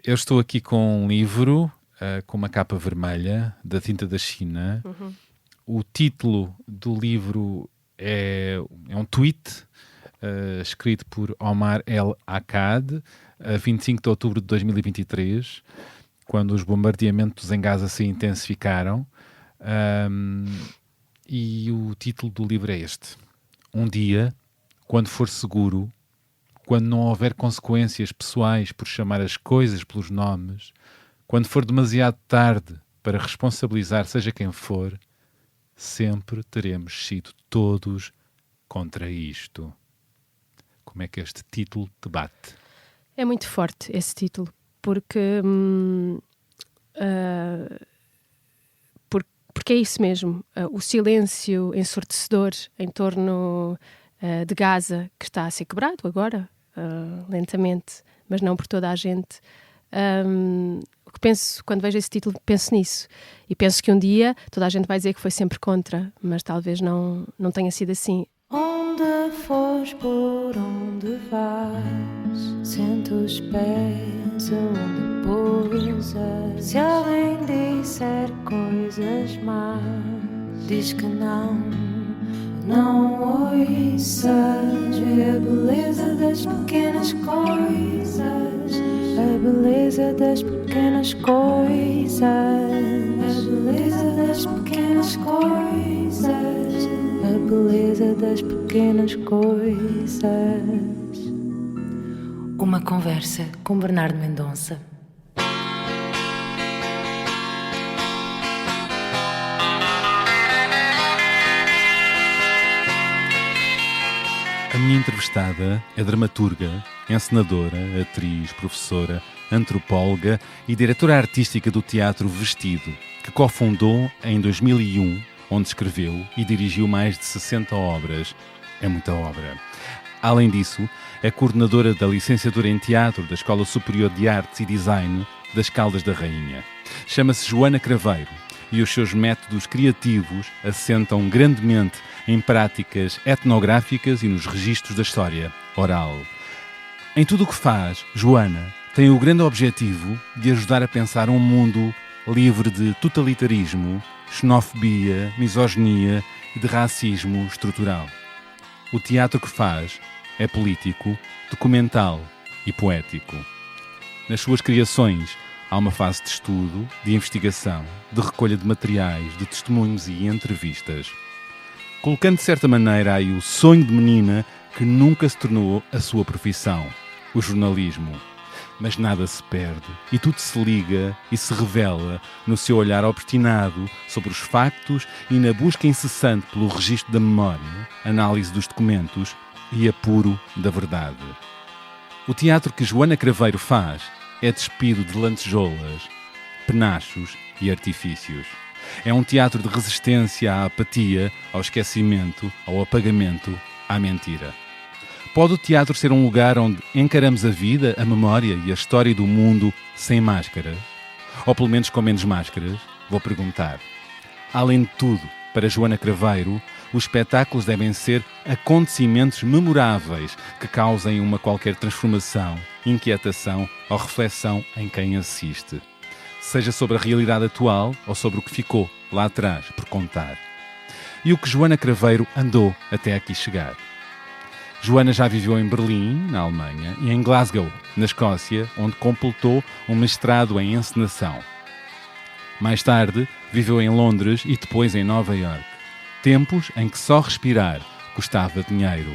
Eu estou aqui com um livro com uma capa vermelha da tinta da China. O título do livro é um tweet escrito por Omar El Akkad, a 25 de outubro de 2023, quando os bombardeamentos em Gaza se intensificaram. E o título do livro é este: Um dia, quando for seguro, quando não houver consequências pessoais por chamar as coisas pelos nomes, quando for demasiado tarde para responsabilizar seja quem for, sempre teremos sido todos contra isto. Como é que este título te bate? É muito forte esse título, porque é isso mesmo. O silêncio ensurdecedor em torno de Gaza, que está a ser quebrado agora, lentamente, mas não por toda a gente. O que penso, quando vejo esse título, penso nisso. E penso que um dia toda a gente vai dizer que foi sempre contra, mas talvez não tenha sido assim. Onde fores, por onde vais, sente os pés onde pousas. Se alguém disser coisas más, diz que não ouças. Vê a beleza das pequenas coisas, a beleza das pequenas coisas, a beleza das pequenas coisas, a beleza das pequenas coisas. Uma conversa com Bernardo Mendonça. A minha entrevistada é dramaturga, encenadora, atriz, professora, antropóloga e diretora artística do Teatro Vestido, que cofundou em 2001, onde escreveu e dirigiu mais de 60 obras. É muita obra. Além disso, é coordenadora da licenciatura em Teatro da Escola Superior de Artes e Design das Caldas da Rainha. Chama-se Joana Craveiro e os seus métodos criativos assentam grandemente em práticas etnográficas e nos registros da história oral. Em tudo o que faz, Joana tem o grande objetivo de ajudar a pensar um mundo livre de totalitarismo, xenofobia, misoginia e de racismo estrutural. O teatro que faz é político, documental e poético. Nas suas criações há uma fase de estudo, de investigação, de recolha de materiais, de testemunhos e entrevistas, colocando de certa maneira aí o sonho de menina que nunca se tornou a sua profissão, o jornalismo. Mas nada se perde e tudo se liga e se revela no seu olhar obstinado sobre os factos e na busca incessante pelo registro da memória, análise dos documentos e apuro da verdade. O teatro que Joana Craveiro faz é despido de lantejoulas, penachos e artifícios. É um teatro de resistência à apatia, ao esquecimento, ao apagamento, à mentira. Pode o teatro ser um lugar onde encaramos a vida, a memória e a história do mundo sem máscaras? Ou pelo menos com menos máscaras? Vou perguntar. Além de tudo, para Joana Craveiro, os espetáculos devem ser acontecimentos memoráveis que causem uma qualquer transformação, inquietação ou reflexão em quem assiste. Seja sobre a realidade atual ou sobre o que ficou lá atrás por contar. E o que Joana Craveiro andou até aqui chegar. Joana já viveu em Berlim, na Alemanha, e em Glasgow, na Escócia, onde completou um mestrado em encenação. Mais tarde, viveu em Londres e depois em Nova Iorque. Tempos em que só respirar custava dinheiro.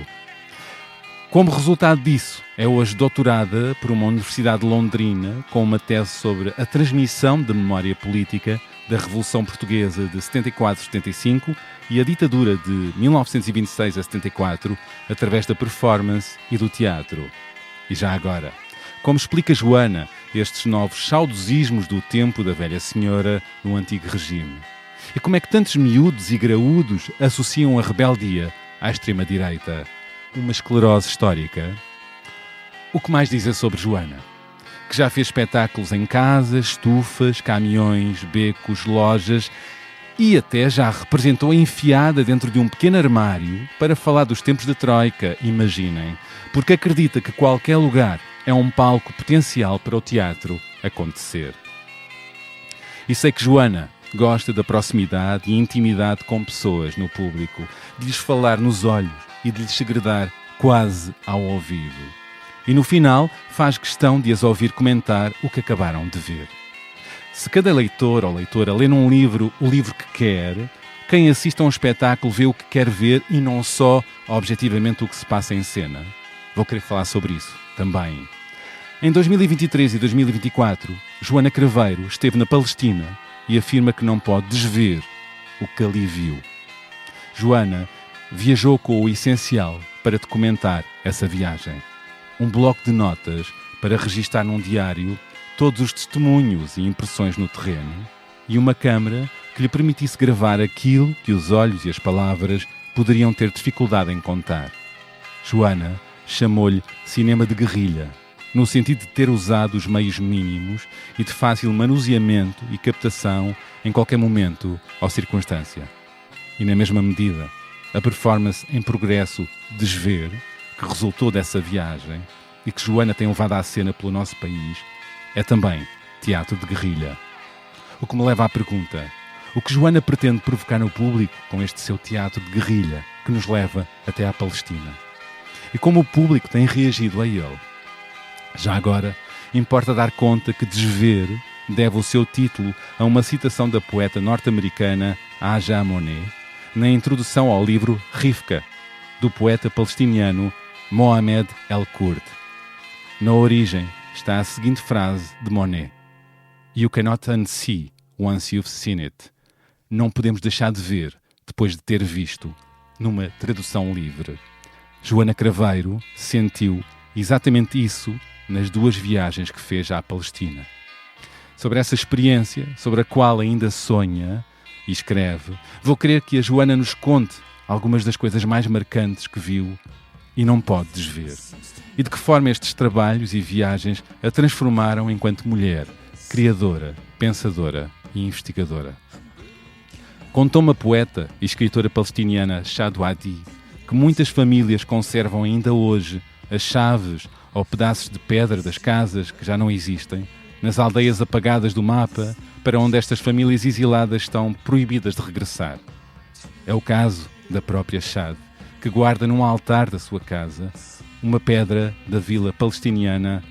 Como resultado disso, é hoje doutorada por uma universidade londrina com uma tese sobre a transmissão da memória política da Revolução Portuguesa de 74-75 e a ditadura de 1926 a 74 através da performance e do teatro. E já agora, como explica Joana estes novos saudosismos do tempo da velha senhora no antigo regime? E como é que tantos miúdos e graúdos associam a rebeldia à extrema-direita? Uma esclerose histórica? O que mais dizer sobre Joana? Que já fez espetáculos em casas, estufas, caminhões, becos, lojas e até já representou enfiada dentro de um pequeno armário para falar dos tempos da Troika, imaginem, porque acredita que qualquer lugar é um palco potencial para o teatro acontecer. E sei que Joana gosta da proximidade e intimidade com pessoas no público, de lhes falar nos olhos e de lhes segredar quase ao ouvido. E no final faz questão de as ouvir comentar o que acabaram de ver. Se cada leitor ou leitora lê num livro o livro que quer, quem assiste a um espetáculo vê o que quer ver e não só objetivamente o que se passa em cena. Vou querer falar sobre isso também. Em 2023 e 2024, Joana Craveiro esteve na Palestina e afirma que não pode desver o que ali viu. Joana viajou com o essencial para documentar essa viagem. Um bloco de notas para registar num diário todos os testemunhos e impressões no terreno e uma câmara que lhe permitisse gravar aquilo que os olhos e as palavras poderiam ter dificuldade em contar. Joana chamou-lhe cinema de guerrilha, no sentido de ter usado os meios mínimos e de fácil manuseamento e captação em qualquer momento ou circunstância. E na mesma medida, a performance em progresso Desver, que resultou dessa viagem e que Joana tem levado à cena pelo nosso país, é também teatro de guerrilha. O que me leva à pergunta: o que Joana pretende provocar no público com este seu teatro de guerrilha que nos leva até à Palestina? E como o público tem reagido a ele? Já agora, importa dar conta que Desver deve o seu título a uma citação da poeta norte-americana Aja Monet, na introdução ao livro Rivka, do poeta palestiniano Mohamed El-Kurd. Na origem está a seguinte frase de Monet: "You cannot unsee once you've seen it." Não podemos deixar de ver depois de ter visto, numa tradução livre. Joana Craveiro sentiu exatamente isso nas 2 viagens que fez à Palestina. Sobre essa experiência, sobre a qual ainda sonha e escreve, vou querer que a Joana nos conte algumas das coisas mais marcantes que viu e não pode desver. E de que forma estes trabalhos e viagens a transformaram enquanto mulher, criadora, pensadora e investigadora. Contou-me a poeta e escritora palestiniana Shadu Adi que muitas famílias conservam ainda hoje as chaves ou pedaços de pedra das casas que já não existem, nas aldeias apagadas do mapa, para onde estas famílias exiladas estão proibidas de regressar. É o caso da própria Shad, que guarda num altar da sua casa uma pedra da vila palestiniana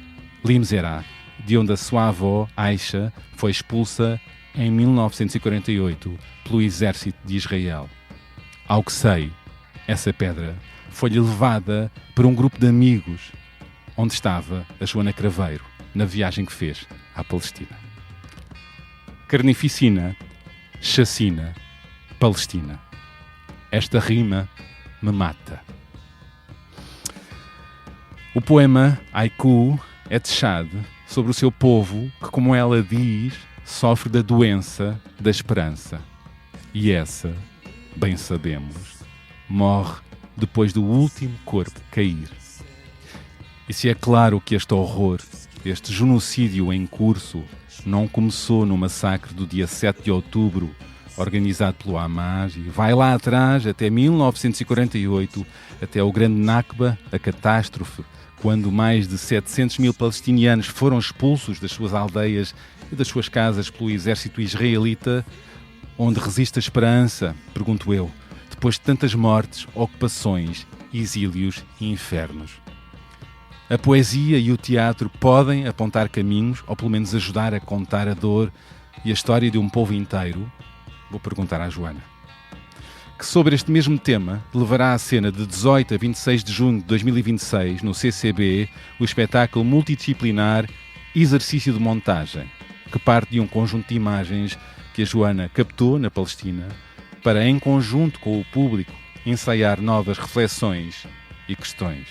Limzerah, de onde a sua avó, Aisha, foi expulsa em 1948 pelo exército de Israel. Ao que sei, essa pedra foi-lhe levada por um grupo de amigos onde estava a Joana Craveiro, na viagem que fez à Palestina. Carnificina, chacina, Palestina. Esta rima me mata. O poema Haiku é de Shad sobre o seu povo que, como ela diz, sofre da doença da esperança. E essa, bem sabemos, morre depois do último corpo cair. E se é claro que este horror, este genocídio em curso, não começou no massacre do dia 7 de outubro, organizado pelo Hamas, e vai lá atrás até 1948, até o grande Nakba, a catástrofe, quando mais de 700 mil palestinianos foram expulsos das suas aldeias e das suas casas pelo exército israelita. Onde resiste a esperança, pergunto eu, depois de tantas mortes, ocupações, exílios e infernos? A poesia e o teatro podem apontar caminhos, ou pelo menos ajudar a contar a dor e a história de um povo inteiro? Vou perguntar à Joana. Que sobre este mesmo tema levará à cena de 18 a 26 de junho de 2026, no CCB, o espetáculo multidisciplinar Exercício de Montagem, que parte de um conjunto de imagens que a Joana captou na Palestina para, em conjunto com o público, ensaiar novas reflexões e questões.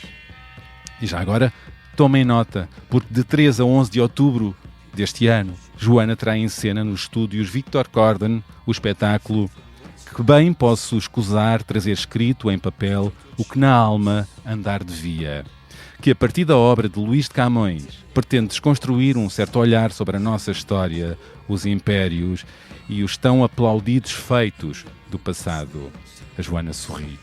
E já agora, tomem nota, porque de 3 a 11 de outubro deste ano, Joana terá em cena nos estúdios Victor Corden o espetáculo que bem posso escusar trazer escrito em papel o que na alma andar devia, que a partir da obra de Luís de Camões pretende desconstruir um certo olhar sobre a nossa história, os impérios e os tão aplaudidos feitos do passado. A Joana sorri.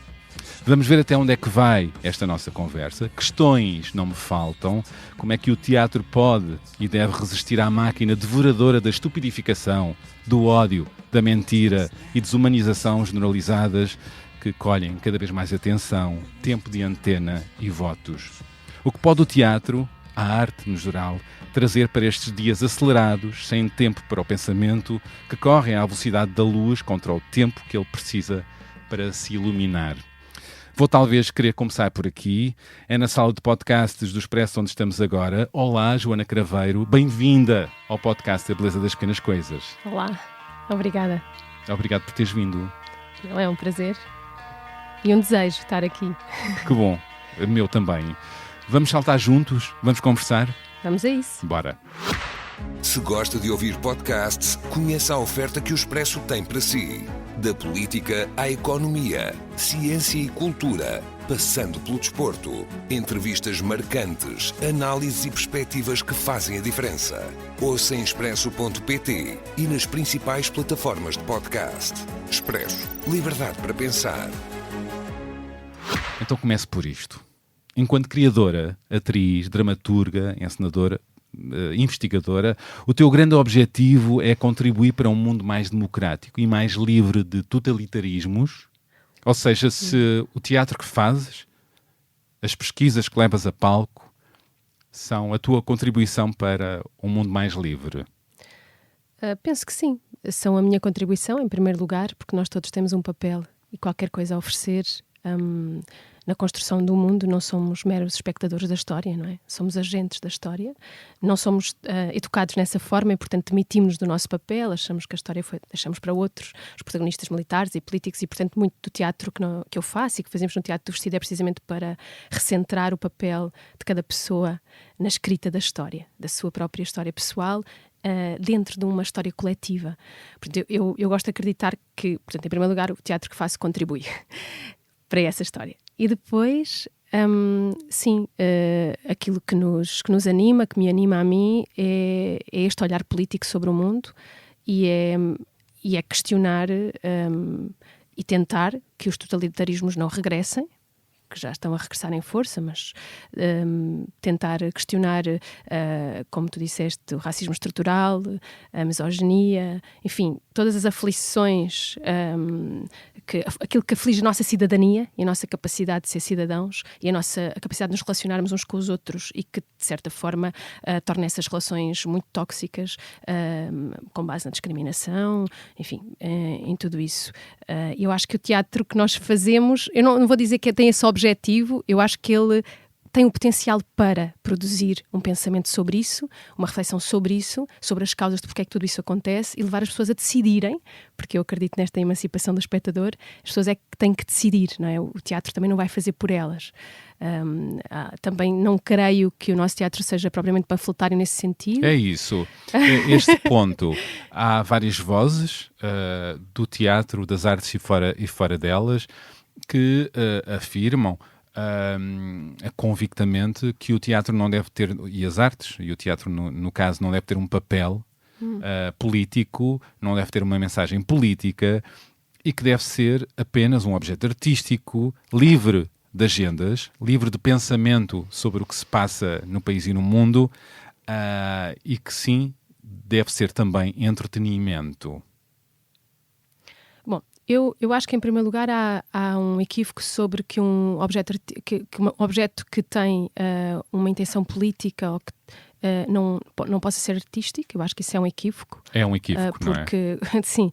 Vamos ver até onde é que vai esta nossa conversa. Questões não me faltam. Como é que o teatro pode e deve resistir à máquina devoradora da estupidificação, do ódio, da mentira e desumanização generalizadas que colhem cada vez mais atenção, tempo de antena e votos. O que pode o teatro, a arte no geral, trazer para estes dias acelerados, sem tempo para o pensamento, que correm à velocidade da luz contra o tempo que ele precisa para se iluminar. Vou talvez querer começar por aqui. É na sala de podcasts do Expresso onde estamos agora. Olá, Joana Craveiro. Bem-vinda ao podcast A Beleza das Pequenas Coisas. Olá, obrigada. Obrigado por teres vindo. É um prazer e um desejo estar aqui. Que bom. Meu também. Vamos saltar juntos? Vamos conversar? Vamos a isso. Bora. Se gosta de ouvir podcasts, conheça a oferta que o Expresso tem para si. Da política à economia, ciência e cultura, passando pelo desporto. Entrevistas marcantes, análises e perspectivas que fazem a diferença. Ouça em expresso.pt e nas principais plataformas de podcast. Expresso. Liberdade para pensar. Então comece por isto. Enquanto criadora, atriz, dramaturga, encenadora, investigadora, o teu grande objetivo é contribuir para um mundo mais democrático e mais livre de totalitarismos. Ou seja, se o teatro que fazes, as pesquisas que levas a palco, são a tua contribuição para um mundo mais livre. Penso que sim. São a minha contribuição, em primeiro lugar, porque nós todos temos um papel e qualquer coisa a oferecer na construção do mundo. Não somos meros espectadores da história, não é? Somos agentes da história. Não somos educados nessa forma e, portanto, demitimos-nos do nosso papel, achamos que a história deixamos para outros, os protagonistas militares e políticos, e, portanto, muito do teatro que eu faço e que fazemos no Teatro do Vestido é precisamente para recentrar o papel de cada pessoa na escrita da história, da sua própria história pessoal, dentro de uma história coletiva. Portanto, eu gosto de acreditar que, portanto, em primeiro lugar, o teatro que faço contribui para essa história. E depois, sim, aquilo que nos anima, que me anima a mim, é este olhar político sobre o mundo e é questionar e tentar que os totalitarismos não regressem, que já estão a regressar em força, mas tentar questionar, como tu disseste, o racismo estrutural, a misoginia, enfim, todas as aflições, aquilo que aflige a nossa cidadania e a nossa capacidade de ser cidadãos e a capacidade de nos relacionarmos uns com os outros e que, de certa forma, torna essas relações muito tóxicas, com base na discriminação, enfim, em tudo isso. Eu acho que o teatro que nós fazemos, eu não vou dizer que tem esse objetivo, eu acho que ele tem o potencial para produzir um pensamento sobre isso, uma reflexão sobre isso, sobre as causas de porque é que tudo isso acontece e levar as pessoas a decidirem, porque eu acredito nesta emancipação do espectador, as pessoas é que têm que decidir, não é? O teatro também não vai fazer por elas. Também não creio que o nosso teatro seja propriamente panfletário nesse sentido. É isso. Este ponto, há várias vozes do teatro, das artes e fora delas, que afirmam convictamente que o teatro não deve ter, e as artes, e o teatro no caso, não deve ter um papel político, não deve ter uma mensagem política e que deve ser apenas um objeto artístico, livre de agendas, livre de pensamento sobre o que se passa no país e no mundo, e que sim, deve ser também entretenimento. Bom, eu acho que, em primeiro lugar, há um equívoco sobre que um objeto que tem uma intenção política ou que não possa ser artístico. Eu acho que isso é um equívoco. É um equívoco, porque, não é? Sim,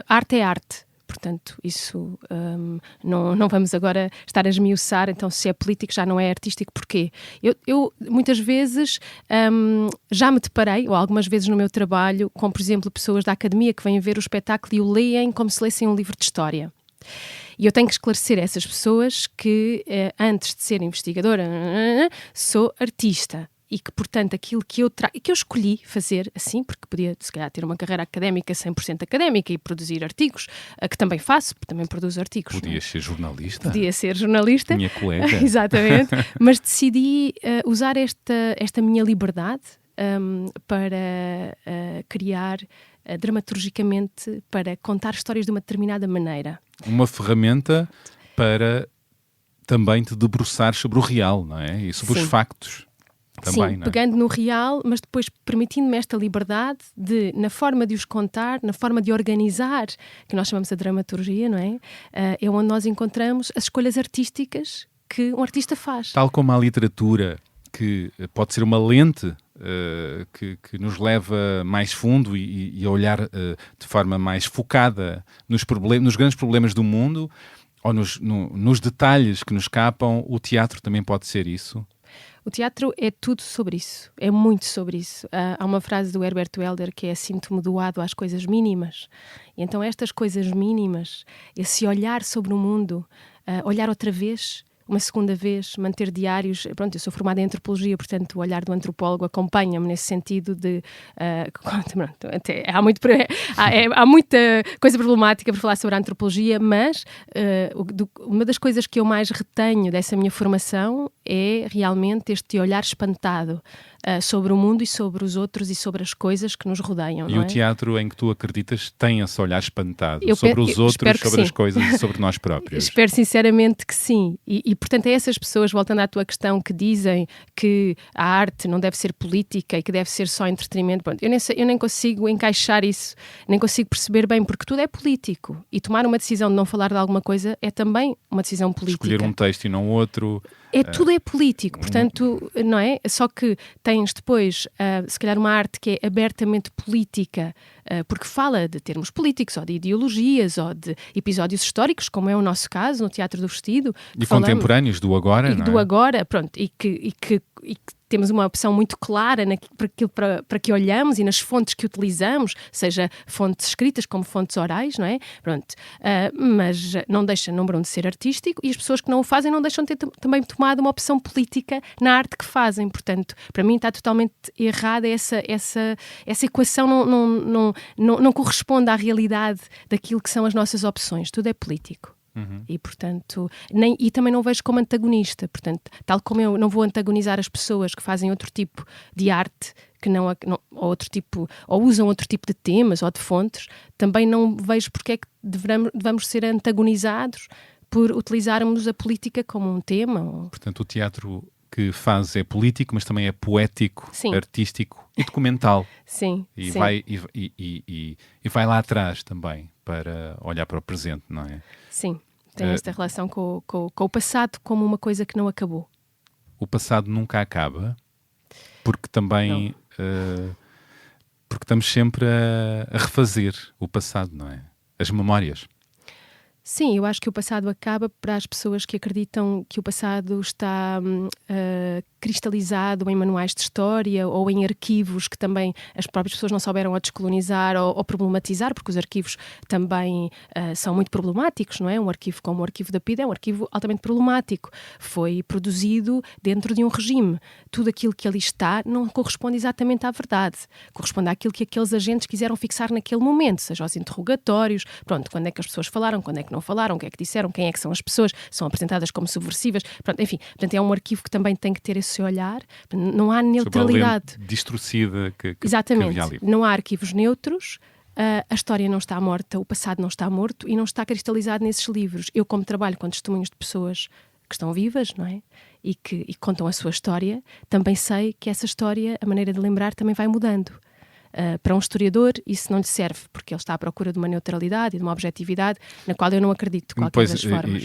arte é arte. Portanto, isso não vamos agora estar a esmiuçar, então se é político já não é artístico. Porquê? Eu muitas vezes já me deparei, ou algumas vezes no meu trabalho, com, por exemplo, pessoas da academia que vêm ver o espetáculo e o leem como se lessem um livro de história. E eu tenho que esclarecer a essas pessoas que, antes de ser investigadora, sou artista. E que, portanto, aquilo que eu escolhi fazer assim, porque podia, se calhar, ter uma carreira académica 100% académica e produzir artigos, que também faço, porque também produzo artigos. Podias ser jornalista. Podia ser jornalista. Minha colega. Exatamente. Mas decidi usar esta minha liberdade para criar dramaturgicamente, para contar histórias de uma determinada maneira. Uma ferramenta para também te debruçar sobre o real, não é? E sobre Sim. os factos também, Sim, não é? pegando no real, mas depois permitindo-me esta liberdade de, na forma de os contar, na forma de organizar, que nós chamamos de dramaturgia, não é? É onde nós encontramos as escolhas artísticas que um artista faz. Tal como a literatura, que pode ser uma lente que nos leva mais fundo e a olhar de forma mais focada nos grandes problemas do mundo, ou nos detalhes que nos escapam, o teatro também pode ser isso? O teatro é tudo sobre isso, é muito sobre isso. Há uma frase do Herbert Welder que é síntoma do ado às coisas mínimas. E então estas coisas mínimas, esse olhar sobre o mundo, olhar outra vez, uma segunda vez, manter diários. Pronto, eu sou formada em antropologia, portanto o olhar do antropólogo acompanha-me nesse sentido de... pronto, há muita coisa problemática para falar sobre a antropologia, mas uma das coisas que eu mais retenho dessa minha formação é realmente este olhar espantado sobre o mundo e sobre os outros e sobre as coisas que nos rodeiam. E não o é? teatro em que tu acreditas tem esse olhar espantado Eu sobre os outros, espero que sobre as sim. coisas e sobre nós próprios. Espero sinceramente que sim. E, portanto, é essas pessoas, voltando à tua questão, que dizem que a arte não deve ser política e que deve ser só entretenimento. Pronto, eu nem consigo encaixar isso, nem consigo perceber bem, porque tudo é político. E tomar uma decisão de não falar de alguma coisa é também uma decisão política. Escolher um texto e não outro. Tudo é político, portanto, não é? Só que tens depois, se calhar, uma arte que é abertamente política, porque fala de termos políticos, ou de ideologias, ou de episódios históricos, como é o nosso caso, no Teatro do Vestido. E contemporâneos do agora, não é? Do agora, pronto, e que temos uma opção muito clara para que olhamos e nas fontes que utilizamos, seja fontes escritas como fontes orais, não é? Pronto. Mas não deixa, número um, de ser artístico, e as pessoas que não o fazem não deixam de ter também tomado uma opção política na arte que fazem. Portanto, para mim está totalmente errada essa equação, não corresponde à realidade daquilo que são as nossas opções. Tudo é político. E, portanto, e também não vejo como antagonista. Portanto, tal como eu não vou antagonizar as pessoas que fazem outro tipo de arte, ou outro tipo, ou usam outro tipo de temas ou de fontes, também não vejo porque é que devemos ser antagonizados por utilizarmos a política como um tema. Portanto, o teatro que faz é político, mas também é poético, sim, artístico e documental. Sim. E sim. vai lá atrás também para olhar para o presente, não é? Sim. Tem esta relação com o passado como uma coisa que não acabou. O passado nunca acaba, porque também porque estamos sempre a refazer o passado, não é? As memórias. Sim, eu acho que o passado acaba para as pessoas que acreditam que o passado está cristalizado em manuais de história ou em arquivos que também as próprias pessoas não souberam ou descolonizar ou problematizar, porque os arquivos também são muito problemáticos, não é? Um arquivo como o arquivo da PIDE é um arquivo altamente problemático. Foi produzido dentro de um regime. Tudo aquilo que ali está não corresponde exatamente à verdade. Corresponde àquilo que aqueles agentes quiseram fixar naquele momento, seja aos interrogatórios, pronto, quando é que as pessoas falaram, quando é que não falaram, o que é que disseram, quem é que são as pessoas, são apresentadas como subversivas, pronto, enfim. Portanto, é um arquivo que também tem que ter esse olhar. Não há neutralidade. Sobre a lente distorcida que exatamente. havia ali. Não há arquivos neutros, a história não está morta, o passado não está morto e não está cristalizado nesses livros. Eu, como trabalho com testemunhos de pessoas que estão vivas, não é? E que contam a sua história, também sei que essa história, a maneira de lembrar, também vai mudando. Para um historiador isso não lhe serve, porque ele está à procura de uma neutralidade e de uma objetividade na qual eu não acredito de qualquer das formas.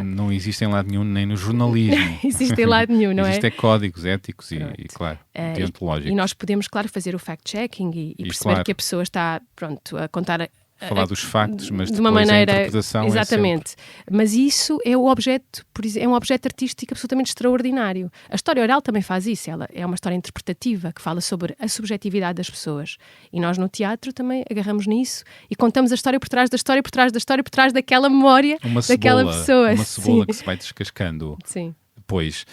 Não existe em lado nenhum, nem no jornalismo. Existe em lado nenhum, não é? Existem códigos éticos e claro, deontológicos. E nós podemos, claro, fazer o fact-checking e perceber claro que a pessoa está, pronto, a contar... falar dos factos, mas de uma depois maneira, a interpretação exatamente. Mas isso é o objeto, é um objeto artístico absolutamente extraordinário. A história oral também faz isso, ela é uma história interpretativa que fala sobre a subjetividade das pessoas. E nós no teatro também agarramos nisso e contamos a história por trás da história, por trás da história, por trás daquela memória daquela pessoa. Uma cebola Sim. que se vai descascando. Sim. Pois,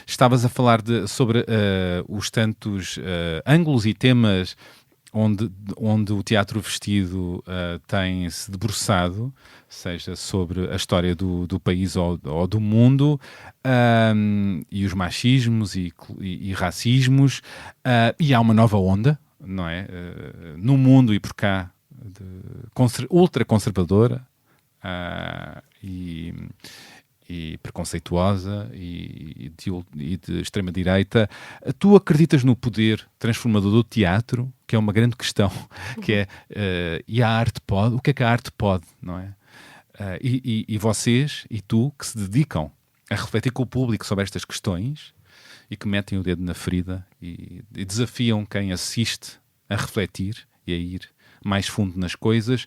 estavas a falar sobre os tantos ângulos e temas onde o Teatro Vestido tem-se debruçado, seja sobre a história do país ou do mundo, e os machismos e racismos, e há uma nova onda, não é? No mundo e por cá, ultraconservadora, e preconceituosa e de extrema-direita. Tu acreditas no poder transformador do teatro, que é uma grande questão, que é, e a arte pode? O que é que a arte pode, não é? E vocês, e tu, que se dedicam a refletir com o público sobre estas questões e que metem o dedo na ferida e desafiam quem assiste a refletir e a ir mais fundo nas coisas,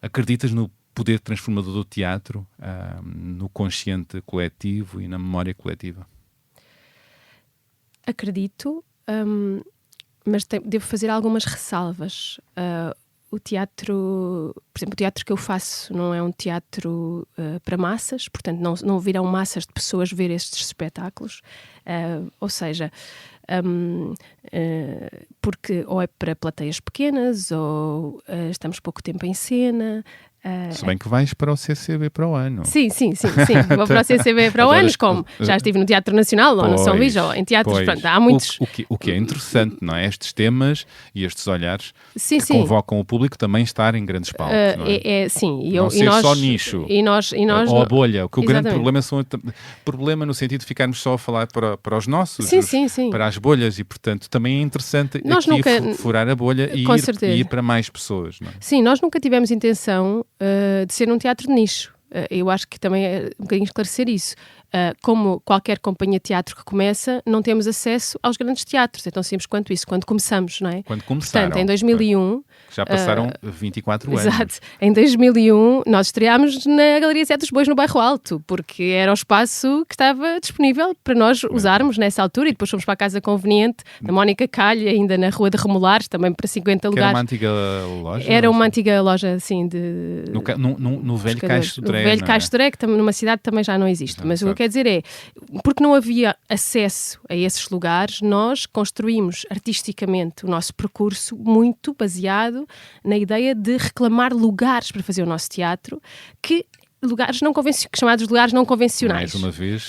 acreditas no poder transformador do teatro, no consciente coletivo e na memória coletiva? Acredito, mas devo fazer algumas ressalvas. O teatro, por exemplo, o teatro que eu faço não é um teatro para massas, portanto não virão massas de pessoas ver estes espetáculos, ou seja, porque ou é para plateias pequenas ou estamos pouco tempo em cena. Se bem que vais para o CCB para o ano. Sim. Vou para o CCB para o ano, como já estive no Teatro Nacional, ou no São Luís, ou em teatros, pronto, há muitos... O que é interessante, não é? Estes temas e estes olhares que convocam o público também estar em grandes palcos, não é? Sim. Não ser só nicho. E nós ou a bolha. O grande exatamente. problema no sentido de ficarmos só a falar para os nossos, sim. para as bolhas, e portanto também é interessante nós aqui furar a bolha e ir para mais pessoas, não é? Sim, nós nunca tivemos intenção de ser um teatro de nicho. Eu acho que também é um bocadinho esclarecer isso. Como qualquer companhia de teatro que começa, não temos acesso aos grandes teatros. É tão simples quanto isso, quando começamos, não é? Quando começaram. Portanto, em 2001... Já passaram 24 anos. Exato. Em 2001, nós estreámos na Galeria Zé dos Bois, no Bairro Alto, porque era o espaço que estava disponível para nós usarmos nessa altura, e depois fomos para a Casa Conveniente, da Mónica Calha, ainda na Rua de Remolares, também para 50 lugares. Era uma antiga loja? Era uma antiga loja, assim, de... No velho Caixo de Dré. No velho Caixo de Dré, que numa cidade também já não existe. Mas o que eu quero dizer é, porque não havia acesso a esses lugares, nós construímos artisticamente o nosso percurso muito baseado na ideia de reclamar lugares para fazer o nosso teatro, chamados lugares não convencionais. Mais uma vez,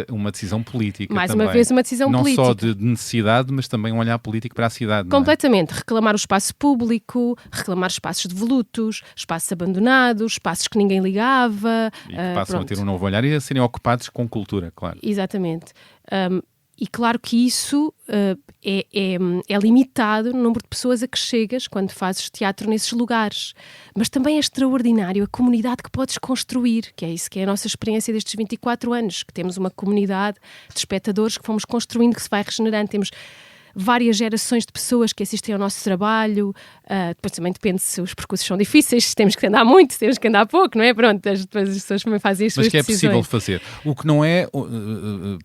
uma decisão política. Mais também. uma vez, uma decisão política. Não só de necessidade, mas também um olhar político para a cidade. Completamente. Reclamar o espaço público, reclamar espaços devolutos, espaços abandonados, espaços que ninguém ligava. E que passam a ter um novo olhar e a serem ocupados com cultura, claro. Exatamente. E claro que isso é limitado no número de pessoas a que chegas quando fazes teatro nesses lugares. Mas também é extraordinário a comunidade que podes construir, que é isso que é a nossa experiência destes 24 anos, que temos uma comunidade de espectadores que fomos construindo, que se vai regenerando. Temos várias gerações de pessoas que assistem ao nosso trabalho. Depois também depende se os percursos são difíceis, se temos que andar muito, se temos que andar pouco, não é? Pronto, depois as pessoas também fazem as suas decisões. Mas que é possível fazer. O que não é,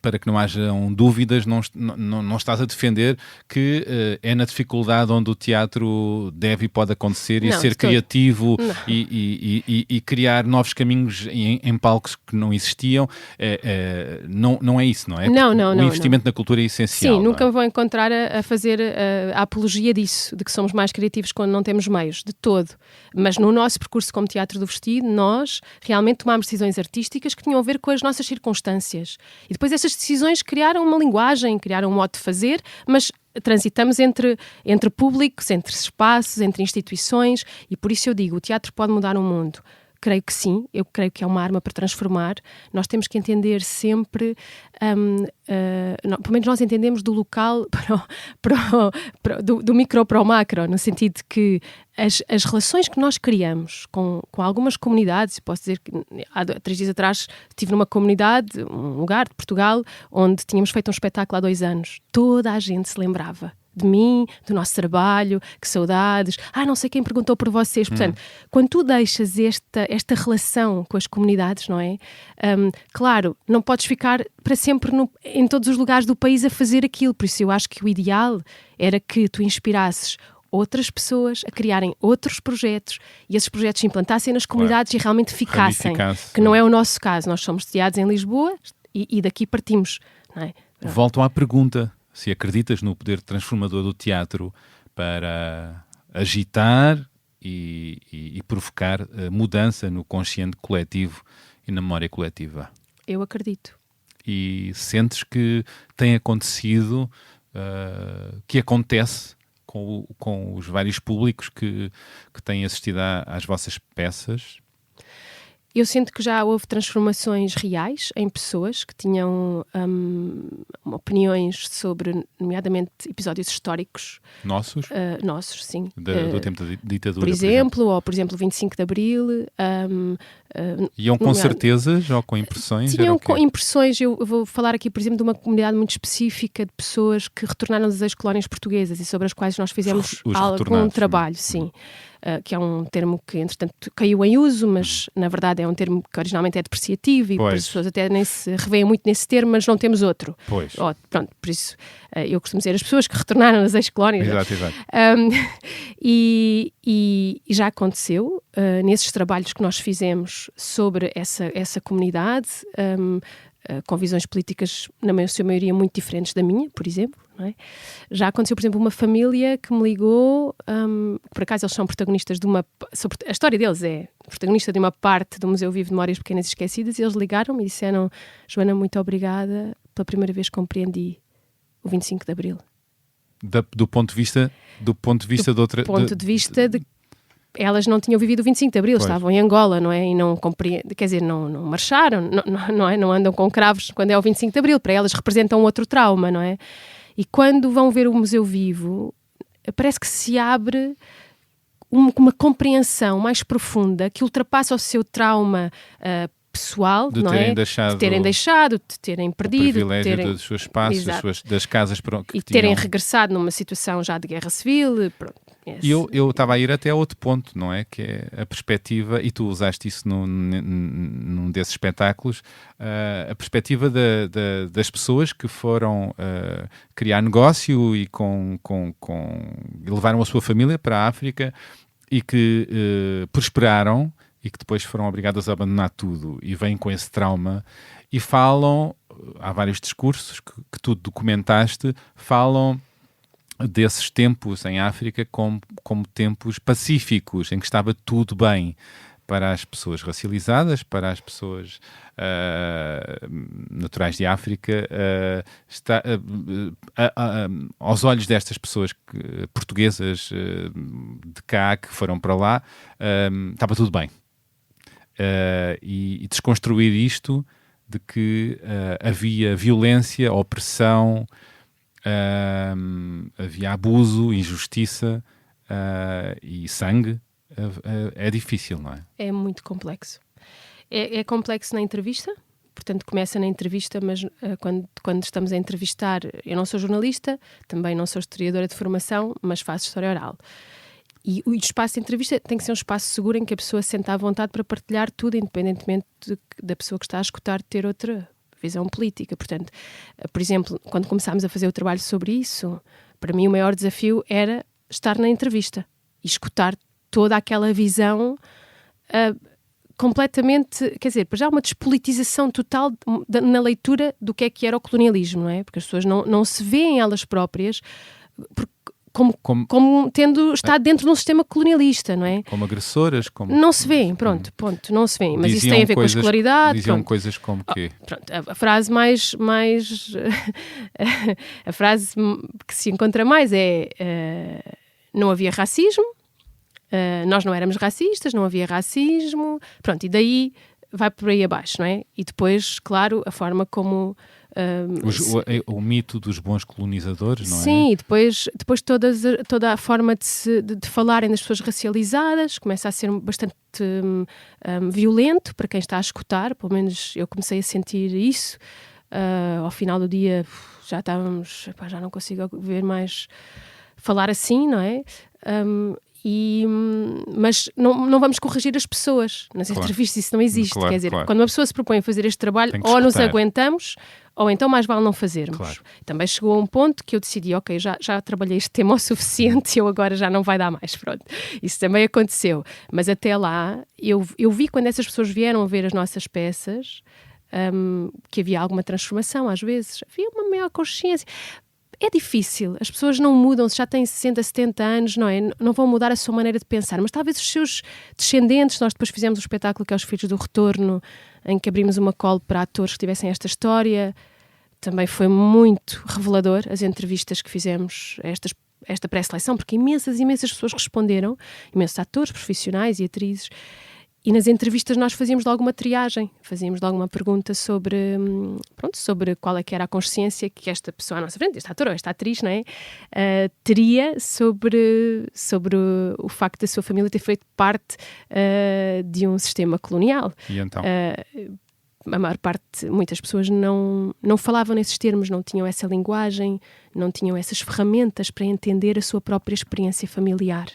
para que não hajam dúvidas, não estás a defender que é na dificuldade onde o teatro deve e pode acontecer e ser criativo e criar novos caminhos em palcos que não existiam. Não é isso, não é? Não. O investimento na cultura é essencial. Sim, nunca vou encontrar a fazer a apologia disso, de que somos mais criativos quando não temos meios, de todo. Mas no nosso percurso como Teatro do Vestido, nós realmente tomámos decisões artísticas que tinham a ver com as nossas circunstâncias. E depois essas decisões criaram uma linguagem, criaram um modo de fazer, mas transitamos entre públicos, entre espaços, entre instituições, e por isso eu digo, o teatro pode mudar o mundo. Creio que sim, eu creio que é uma arma para transformar. Nós temos que entender sempre, pelo menos nós entendemos do local do micro para o macro, no sentido de que as relações que nós criamos com algumas comunidades, posso dizer que há 3 dias atrás estive numa comunidade, um lugar de Portugal, onde tínhamos feito um espetáculo há 2 anos. Toda a gente se lembrava de mim, do nosso trabalho, que saudades, não sei quem perguntou por vocês. Portanto, quando tu deixas esta relação com as comunidades, não é? Claro, não podes ficar para sempre em todos os lugares do país a fazer aquilo, por isso eu acho que o ideal era que tu inspirasses outras pessoas a criarem outros projetos e esses projetos se implantassem nas comunidades e realmente ficassem, que não é o nosso caso. Nós somos sediados em Lisboa e daqui partimos, não é? Volto à pergunta. Se acreditas no poder transformador do teatro para agitar e provocar mudança no consciente coletivo e na memória coletiva? Eu acredito. E sentes que tem acontecido, que acontece com os vários públicos que têm assistido às vossas peças? Eu sinto que já houve transformações reais em pessoas que tinham opiniões sobre, nomeadamente, episódios históricos. Nossos? Nossos, sim. Do tempo da ditadura, por exemplo, ou por exemplo, 25 de Abril. Iam com certezas ou com impressões? Tinham com impressões. Eu vou falar aqui, por exemplo, de uma comunidade muito específica de pessoas que retornaram das ex-colónias portuguesas e sobre as quais nós fizemos algum trabalho, sim. Que é um termo que, entretanto, caiu em uso, mas, na verdade, é um termo que originalmente é depreciativo e as pessoas até nem se revêem muito nesse termo, mas não temos outro. Pois. Pronto, por isso, eu costumo dizer as pessoas que retornaram das ex-colónias. Exato. E já aconteceu, nesses trabalhos que nós fizemos sobre essa comunidade, com visões políticas, na sua maioria, muito diferentes da minha, por exemplo. Não é? Já aconteceu, por exemplo, uma família que me ligou, por acaso eles são protagonistas de a história deles é protagonista de uma parte do Museu Vivo de Memórias Pequenas e Esquecidas, e eles ligaram-me e disseram: Joana, muito obrigada, pela primeira vez compreendi o 25 de Abril. Do ponto de vista de outra... ponto de vista de elas não tinham vivido o 25 de Abril, estavam em Angola, não é? E não quer dizer, não marcharam, não é? Não andam com cravos quando é o 25 de Abril, para elas representam outro trauma, não é? E quando vão ver o Museu Vivo, parece que se abre uma compreensão mais profunda que ultrapassa o seu trauma pessoal, de não terem é? De terem deixado, de terem perdido, o privilégio dos seus espaços, das casas que e terem regressado numa situação já de guerra civil. Pronto. E eu estava a ir até a outro ponto, não é? Que é a perspectiva, e tu usaste isso num desses espetáculos, a perspectiva das pessoas que foram criar negócio e levaram a sua família para a África e que prosperaram e que depois foram obrigadas a abandonar tudo e vêm com esse trauma e falam, há vários discursos que tu documentaste, falam desses tempos em África como tempos pacíficos, em que estava tudo bem para as pessoas racializadas, para as pessoas naturais de África. Aos olhos destas pessoas portuguesas de cá que foram para lá, estava tudo bem. E desconstruir isto de que havia violência, opressão, havia abuso, injustiça e sangue, é difícil, não é? É muito complexo. É complexo na entrevista, portanto começa na entrevista, mas quando estamos a entrevistar, eu não sou jornalista, também não sou historiadora de formação, mas faço história oral. E o espaço de entrevista tem que ser um espaço seguro em que a pessoa se sente à vontade para partilhar tudo, independentemente da pessoa que está a escutar ter outra visão política. Portanto, por exemplo, quando começámos a fazer o trabalho sobre isso, para mim o maior desafio era estar na entrevista e escutar toda aquela visão completamente, quer dizer, já uma despolitização total na leitura do que era o colonialismo, não é? Porque as pessoas não se veem elas próprias como tendo estado dentro de um sistema colonialista, não é? Como agressoras, não se vêem, ponto, não se vêem. Mas isso tem a ver com a escolaridade. Diziam coisas como quê? Pronto, a frase mais a frase que se encontra mais é não havia racismo, nós não éramos racistas, não havia racismo, pronto, e daí vai por aí abaixo, não é? E depois, claro, a forma como o mito dos bons colonizadores, não é? Sim, e depois toda a forma de falarem das pessoas racializadas começa a ser bastante violento para quem está a escutar, pelo menos eu comecei a sentir isso. Ao final do dia já estávamos, já não consigo ver mais falar assim, não é? Mas não vamos corrigir as pessoas nas entrevistas, isso não existe. Quer dizer, quando uma pessoa se propõe a fazer este trabalho, ou nos aguentamos, ou então mais vale não fazermos. Claro. Também chegou a um ponto que eu decidi, ok, já trabalhei este tema o suficiente, eu agora já não vai dar mais, pronto. Isso também aconteceu. Mas até lá, eu vi quando essas pessoas vieram a ver as nossas peças, que havia alguma transformação às vezes, havia uma maior consciência. É difícil, as pessoas não mudam, se já têm 60, 70 anos, não é? Não vão mudar a sua maneira de pensar, mas talvez os seus descendentes. Nós depois fizemos um espetáculo que é Os Filhos do Retorno, em que abrimos uma call para atores que tivessem esta história. Também foi muito revelador as entrevistas que fizemos a esta pré-seleção, porque imensas pessoas responderam, imensos atores, profissionais e atrizes. E nas entrevistas nós fazíamos de alguma triagem, fazíamos de alguma pergunta sobre qual é que era a consciência que esta pessoa à nossa frente, este ator ou esta atriz, não é? Teria sobre o facto da sua família ter feito parte de um sistema colonial. E então? A maior parte, muitas pessoas não falavam nesses termos, não tinham essa linguagem, não tinham essas ferramentas para entender a sua própria experiência familiar.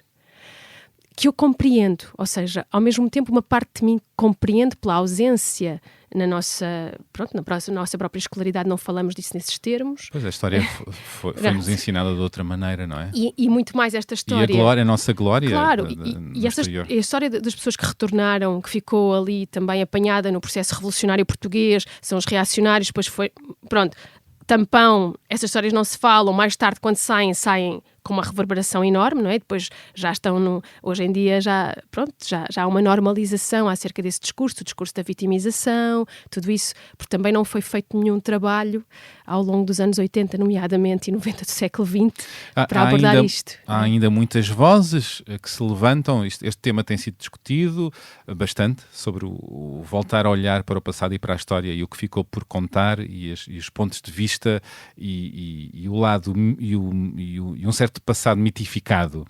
Que eu compreendo, ou seja, ao mesmo tempo uma parte de mim compreende pela ausência na nossa própria escolaridade, não falamos disso nesses termos. Pois, a história foi-nos ensinada de outra maneira, não é? E muito mais esta história. E a glória, a nossa glória. Claro, e a história das pessoas que retornaram, que ficou ali também apanhada no processo revolucionário português, são os reacionários, depois foi, tampão, essas histórias não se falam, mais tarde quando saem com uma reverberação enorme, não é? Depois já estão hoje em dia já há uma normalização acerca desse discurso, o discurso da vitimização, tudo isso, porque também não foi feito nenhum trabalho ao longo dos anos 80, nomeadamente, e 90 do século XX, para abordar isto. Há ainda muitas vozes que se levantam, este tema tem sido discutido bastante, sobre o voltar a olhar para o passado e para a história e o que ficou por contar e os pontos de vista e o lado e um certo passado mitificado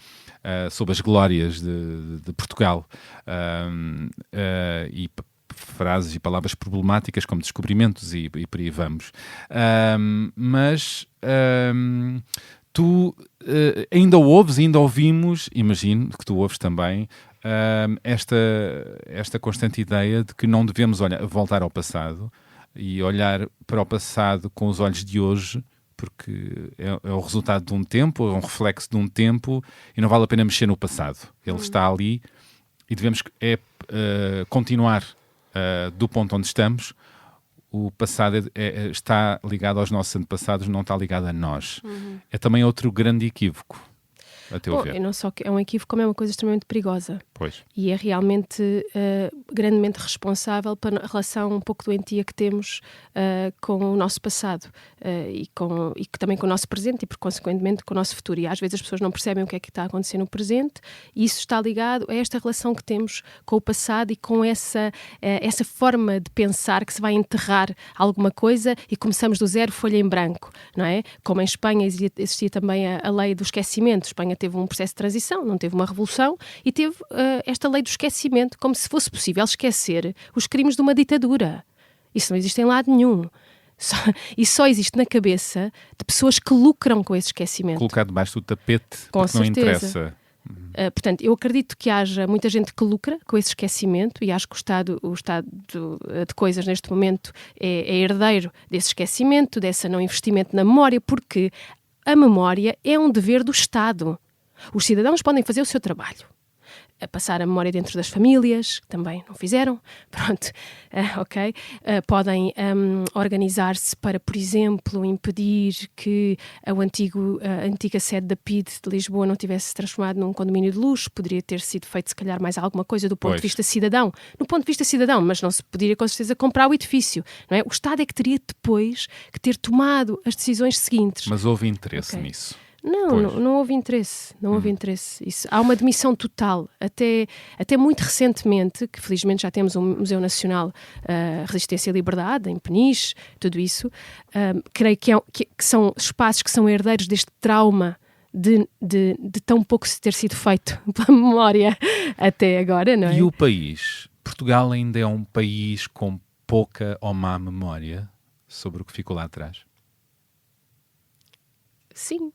sobre as glórias de Portugal e frases e palavras problemáticas como descobrimentos e por aí vamos. Mas tu ainda ouvimos, imagino que tu ouves também, esta constante ideia de que não devemos voltar ao passado e olhar para o passado com os olhos de hoje, porque é o resultado de um tempo, é um reflexo de um tempo e não vale a pena mexer no passado. Ele está ali e devemos continuar do ponto onde estamos. O passado está ligado aos nossos antepassados, não está ligado a nós. É também outro grande equívoco, a teu ver. Não só que é um equívoco, como é uma coisa extremamente perigosa. Pois. E é realmente grandemente responsável pela relação um pouco doentia que temos com o nosso passado e também com o nosso presente e, por consequentemente, com o nosso futuro. E às vezes as pessoas não percebem o que é que está a acontecer no presente e isso está ligado a esta relação que temos com o passado e com essa forma de pensar que se vai enterrar alguma coisa e começamos do zero, folha em branco, não é? Como em Espanha existia também a lei do esquecimento. Espanha teve um processo de transição, não teve uma revolução e teve esta lei do esquecimento, como se fosse possível esquecer os crimes de uma ditadura. Isso não existe em lado nenhum. Isso só existe na cabeça de pessoas que lucram com esse esquecimento. Colocar debaixo do tapete, com porque certeza. Não interessa. Portanto, eu acredito que haja muita gente que lucra com esse esquecimento e acho que o estado de coisas neste momento é herdeiro desse esquecimento, desse não investimento na memória, porque a memória é um dever do Estado. Os cidadãos podem fazer o seu trabalho. A passar a memória dentro das famílias, que também não fizeram, ok. Podem organizar-se para, por exemplo, impedir que a antiga sede da PIDE de Lisboa não tivesse se transformado num condomínio de luxo. Poderia ter sido feito, se calhar, mais alguma coisa do ponto de vista cidadão. No ponto de vista cidadão, mas não se poderia, com certeza, comprar o edifício. Não é? O Estado é que teria depois que ter tomado as decisões seguintes. Mas houve interesse nisso? Não houve interesse. Não houve interesse. Há uma demissão total. Até muito recentemente, que felizmente já temos um Museu Nacional Resistência e Liberdade, em Peniche, tudo isso, creio que são espaços que são herdeiros deste trauma de tão pouco se ter sido feito pela memória até agora, não é? E o país? Portugal ainda é um país com pouca ou má memória sobre o que ficou lá atrás? Sim.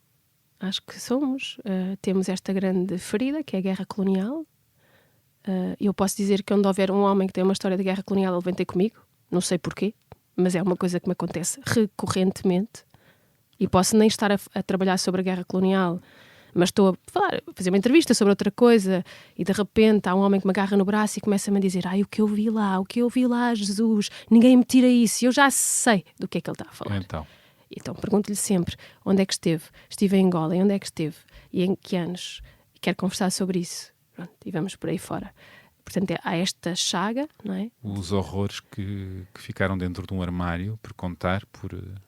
Acho que somos. Temos esta grande ferida, que é a guerra colonial. Eu posso dizer que onde houver um homem que tem uma história de guerra colonial, ele vem ter comigo. Não sei porquê, mas é uma coisa que me acontece recorrentemente. E posso nem estar a trabalhar sobre a guerra colonial, mas estou a fazer uma entrevista sobre outra coisa e de repente há um homem que me agarra no braço e começa-me a dizer: o que eu vi lá, Jesus, ninguém me tira isso. E eu já sei do que é que ele está a falar. Então pergunto-lhe sempre onde é que esteve. Estive em Angola, e onde é que esteve? E em que anos? E quero conversar sobre isso. Pronto, e vamos por aí fora. Portanto, há esta chaga, não é? Os horrores que ficaram dentro de um armário por contar,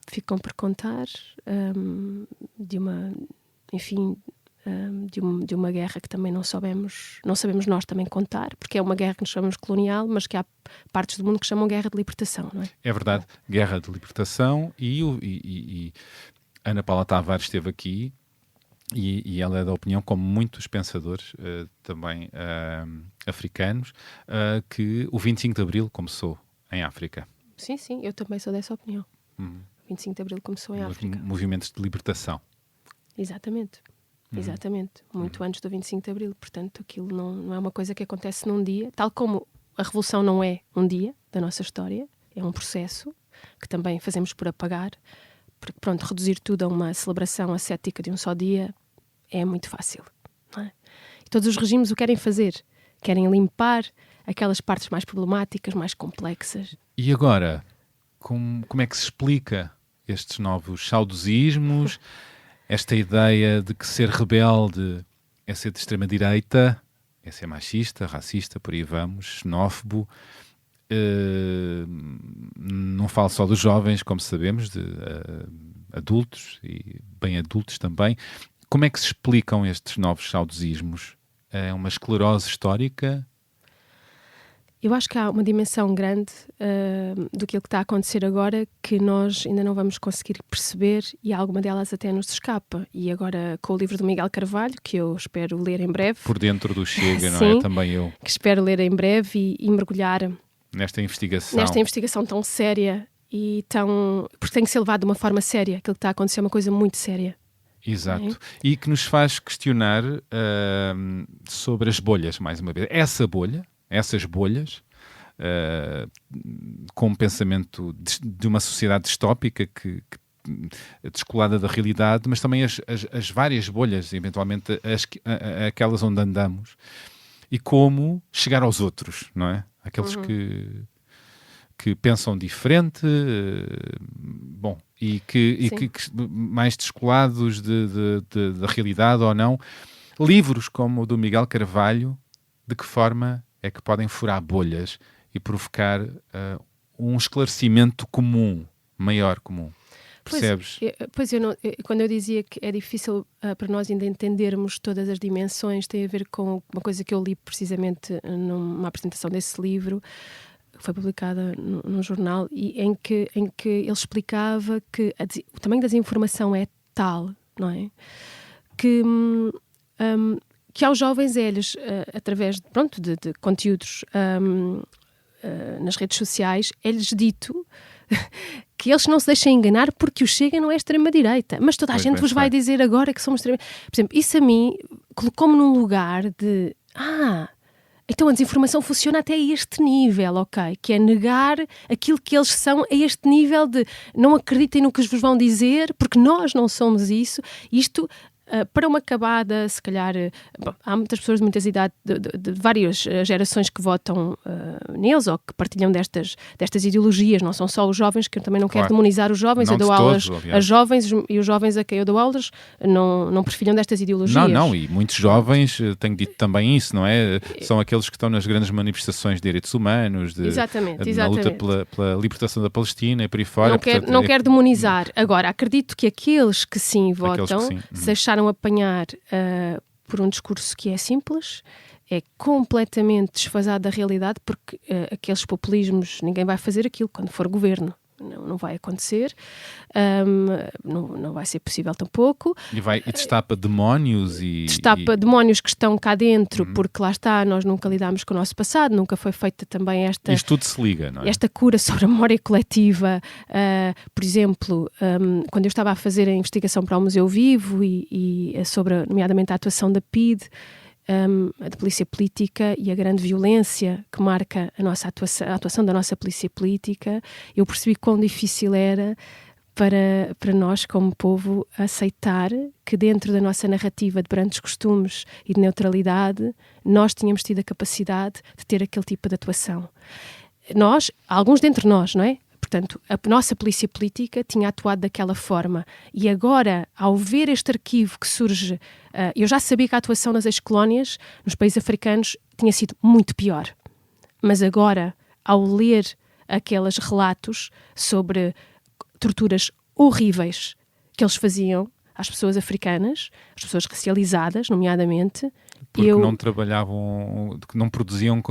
Ficam por contar de uma... Enfim... de uma guerra que também não sabemos nós também contar, porque é uma guerra que nos chamamos colonial, mas que há partes do mundo que chamam guerra de libertação, não é? É verdade, guerra de libertação, e Ana Paula Tavares esteve aqui e ela é da opinião, como muitos pensadores também africanos, que o 25 de Abril começou em África. Sim, eu também sou dessa opinião. 25 de Abril começou em África. Movimentos de libertação. Exatamente. Muito antes do 25 de Abril. Portanto, aquilo não é uma coisa que acontece num dia, tal como a Revolução não é um dia da nossa história, é um processo que também fazemos por apagar, porque, pronto, reduzir tudo a uma celebração ascética de um só dia é muito fácil, não é? E todos os regimes o querem fazer, querem limpar aquelas partes mais problemáticas, mais complexas. E agora, como é que se explica estes novos saudosismos, esta ideia de que ser rebelde é ser de extrema-direita, é ser machista, racista, por aí vamos, xenófobo? Não falo só dos jovens, como sabemos, de adultos e bem adultos também. Como é que se explicam estes novos saudosismos? É uma esclerose histórica? Eu acho que há uma dimensão grande do que está a acontecer agora que nós ainda não vamos conseguir perceber, e alguma delas até nos escapa. E agora, com o livro do Miguel Carvalho, que eu espero ler em breve. Por dentro do Chega, não sim, é? Também eu. Que espero ler em breve e mergulhar nesta investigação tão séria e tão... Porque tem que ser levado de uma forma séria. Aquilo que está a acontecer é uma coisa muito séria. Exato. É? E que nos faz questionar sobre as bolhas, mais uma vez. Essas bolhas, com um pensamento de uma sociedade distópica que descolada da realidade, mas também as várias bolhas, eventualmente aquelas onde andamos, e como chegar aos outros, não é? Aqueles que pensam diferente, e que mais descolados da realidade ou não. Livros como o do Miguel Carvalho, de que forma é que podem furar bolhas e provocar um esclarecimento comum, maior comum? Percebes? Quando eu dizia que é difícil para nós ainda entendermos todas as dimensões, tem a ver com uma coisa que eu li precisamente numa apresentação desse livro, que foi publicada num jornal, e em que ele explicava que o tamanho da desinformação é tal, não é? Que aos jovens eles, através de conteúdos nas redes sociais, é-lhes dito que eles não se deixem enganar porque o Chega não é extrema-direita. Mas toda a gente vos vai dizer agora que somos extrema. Por exemplo, isso a mim colocou-me num lugar de... então a desinformação funciona até a este nível, ok? Que é negar aquilo que eles são a este nível de não acreditem no que vos vão dizer, porque nós não somos isso. Isto... para uma acabada, se calhar, há muitas pessoas de muitas idades, de várias gerações que votam neles ou que partilham destas ideologias, não são só os jovens, que eu também não quero demonizar os jovens, eu dou aulas a jovens, e os jovens a quem eu dou aulas não perfilham destas ideologias. Não, e muitos jovens, tenho dito também isso, não é? São aqueles que estão nas grandes manifestações de direitos humanos, na luta pela libertação da Palestina e por aí fora. Não quero demonizar. Agora, acredito que aqueles que sim votam, se deixaram apanhar por um discurso que é simples, é completamente desfasado da realidade, porque aqueles populismos, ninguém vai fazer aquilo quando for governo. Não vai acontecer, não vai ser possível tampouco. E destapa demónios demónios que estão cá dentro, porque lá está, nós nunca lidámos com o nosso passado, nunca foi feita também esta... Isto tudo se liga, não é? Esta cura sobre a memória coletiva. Por exemplo, quando eu estava a fazer a investigação para o Museu Vivo e sobre, nomeadamente, a atuação da PIDE, a polícia política e a grande violência que marca a atuação da nossa polícia política, eu percebi quão difícil era para nós, como povo, aceitar que dentro da nossa narrativa de brandos costumes e de neutralidade, nós tínhamos tido a capacidade de ter aquele tipo de atuação. Alguns dentre nós, não é? Portanto, a nossa polícia política tinha atuado daquela forma. E agora, ao ver este arquivo que surge, eu já sabia que a atuação nas ex-colónias, nos países africanos, tinha sido muito pior. Mas agora, ao ler aqueles relatos sobre torturas horríveis que eles faziam às pessoas africanas, às pessoas racializadas, nomeadamente. Porque não trabalhavam, que não produziam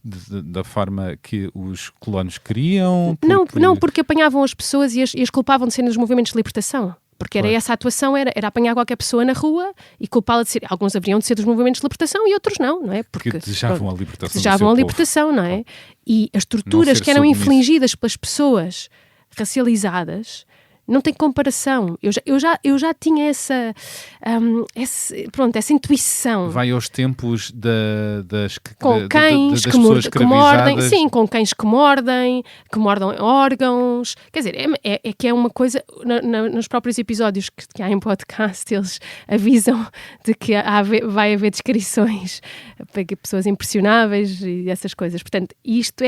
da forma que os colonos queriam? Não, porque apanhavam as pessoas e as culpavam de serem dos movimentos de libertação. Porque era essa a atuação, era apanhar qualquer pessoa na rua e culpá-la de ser... Alguns haveriam de ser dos movimentos de libertação e outros não é? Porque desejavam a libertação desejavam a libertação, não é? E as torturas que eram infligidas pelas pessoas racializadas não tem comparação. Eu já tinha essa intuição. Vai aos tempos das cães que mordem, sim, com cães que mordem órgãos. Quer dizer, é uma coisa... nos próprios episódios que há em podcast, eles avisam de que vai haver descrições para pessoas impressionáveis e essas coisas. Portanto, isto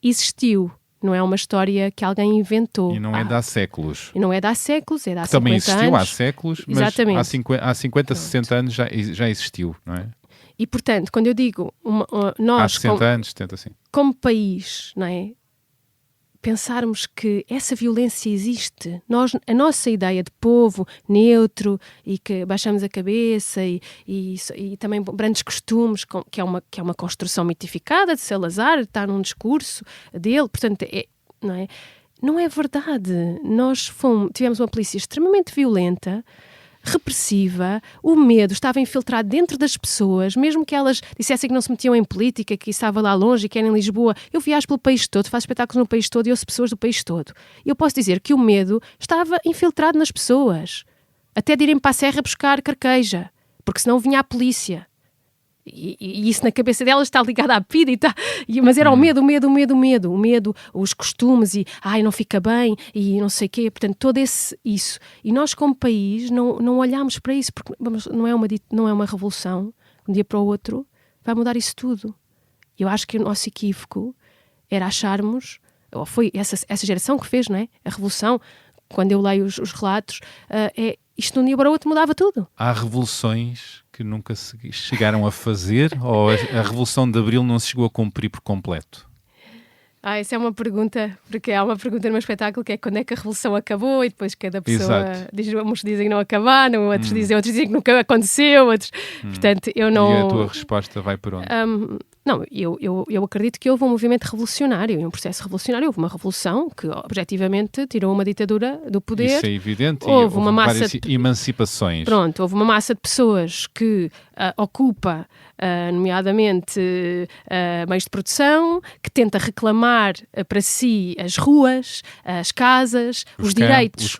existiu. Não é uma história que alguém inventou. E não é de há séculos. E não é de há séculos, é de há 50 anos. Também existiu há séculos, mas exatamente. há 50, 60 anos já existiu, não é? E, portanto, quando eu digo nós... Há 60 anos, 70 sim. Como país, não é? Pensarmos que essa violência existe. A nossa ideia de povo neutro e que baixamos a cabeça e também grandes costumes, que é uma construção mitificada de Salazar, está num discurso dele, portanto, não é verdade. Nós tivemos uma polícia extremamente violenta, repressiva, o medo estava infiltrado dentro das pessoas, mesmo que elas dissessem que não se metiam em política, que estava lá longe e que era em Lisboa. Eu viajo pelo país todo, faço espetáculos no país todo e ouço pessoas do país todo. E eu posso dizer que o medo estava infiltrado nas pessoas, até de irem para a serra buscar carqueja, porque senão vinha a polícia. E isso na cabeça delas está ligado à PIDE mas era o medo, os costumes e não fica bem e não sei o quê, portanto todo isso. E nós como país não olhamos para isso, porque não é uma revolução, de um dia para o outro vai mudar isso tudo. Eu acho que o nosso equívoco era acharmos, ou foi essa geração que fez, não é? A revolução, quando eu leio os relatos, isto de um dia para o outro mudava tudo. Há revoluções que nunca se chegaram a fazer ou a Revolução de Abril não se chegou a cumprir por completo? Essa é uma pergunta, porque há uma pergunta no meu espetáculo que é quando é que a Revolução acabou e depois cada pessoa diz, uns dizem que não acabaram, outros dizem que nunca aconteceu, outros... Portanto, eu não... E a tua resposta vai por onde? Não, eu acredito que houve um movimento revolucionário, um processo revolucionário, houve uma revolução que objetivamente tirou uma ditadura do poder. Isso é evidente, houve uma massa várias emancipações. Pronto, houve uma massa de pessoas que ocupa, nomeadamente, meios de produção, que tenta reclamar para si as ruas, as casas, os direitos,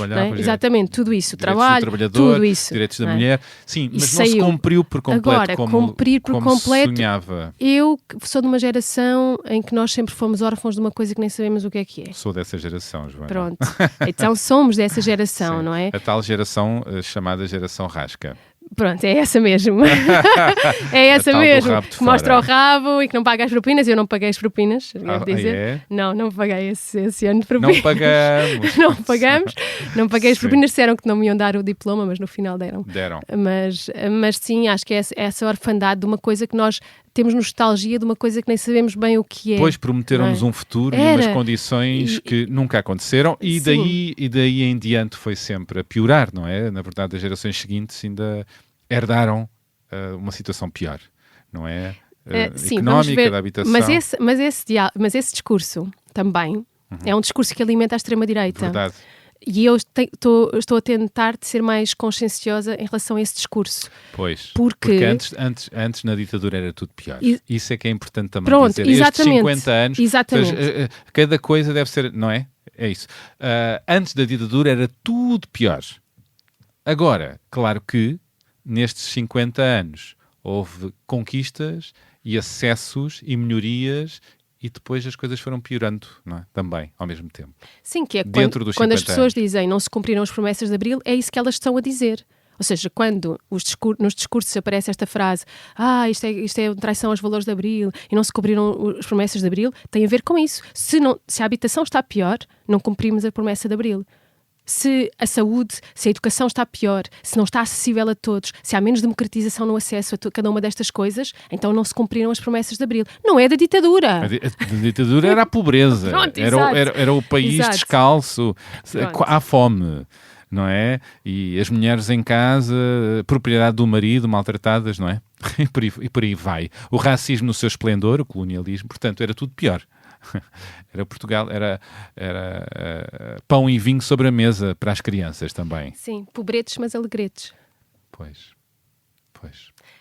não é? Exatamente, tudo isso, o trabalho, tudo isso. Direitos da mulher, sim, mas não se cumpriu por completo. Agora, cumprir por completo, sonhava. Eu sou de uma geração em que nós sempre fomos órfãos de uma coisa que nem sabemos o que é. Sou dessa geração, Joana. Pronto, então somos dessa geração, sim. Não é? A tal geração chamada geração rasca. Pronto, é essa mesmo. É essa mesmo. Que mostra o rabo e que não paga as propinas. Eu não paguei as propinas, devo dizer. É? Não paguei esse ano de propinas. Não pagamos. Não pagamos. Não paguei as propinas. Disseram que não me iam dar o diploma, mas no final deram. Mas sim, acho que é essa orfandade de uma coisa que nós temos nostalgia, de uma coisa que nem sabemos bem o que é. Pois prometeram-nos um futuro e umas condições que nunca aconteceram e daí em diante foi sempre a piorar, não é? Na verdade, as gerações seguintes ainda herdaram uma situação pior, não é? Sim, económica, da habitação. Mas esse discurso também é um discurso que alimenta a extrema-direita. Verdade. E eu estou a tentar de ser mais conscienciosa em relação a esse discurso. Pois, porque antes na ditadura era tudo pior. Isso é que é importante também dizer. Exatamente. Estes 50 anos, seja, cada coisa deve ser, não é? É isso. Antes da ditadura era tudo pior. Agora, claro que nestes 50 anos houve conquistas e acessos e melhorias e depois as coisas foram piorando, não é? Também, ao mesmo tempo. Sim, que é quando as pessoas dizem não se cumpriram as promessas de Abril, é isso que elas estão a dizer. Ou seja, quando nos discursos aparece esta frase isto é traição aos valores de Abril e não se cumpriram as promessas de Abril, tem a ver com isso. Se a habitação está pior, não cumprimos a promessa de Abril. Se a saúde, se a educação está pior, se não está acessível a todos, se há menos democratização no acesso a cada uma destas coisas, então não se cumpriram as promessas de Abril. Não é da ditadura. A ditadura era a pobreza. Pronto, era o país descalço, à fome. não é? E as mulheres em casa, propriedade do marido, maltratadas, não é? E por aí vai. O racismo no seu esplendor, o colonialismo, portanto, era tudo pior. Era Portugal, era pão e vinho sobre a mesa para as crianças também. Sim, pobretes, mas alegretes. Pois.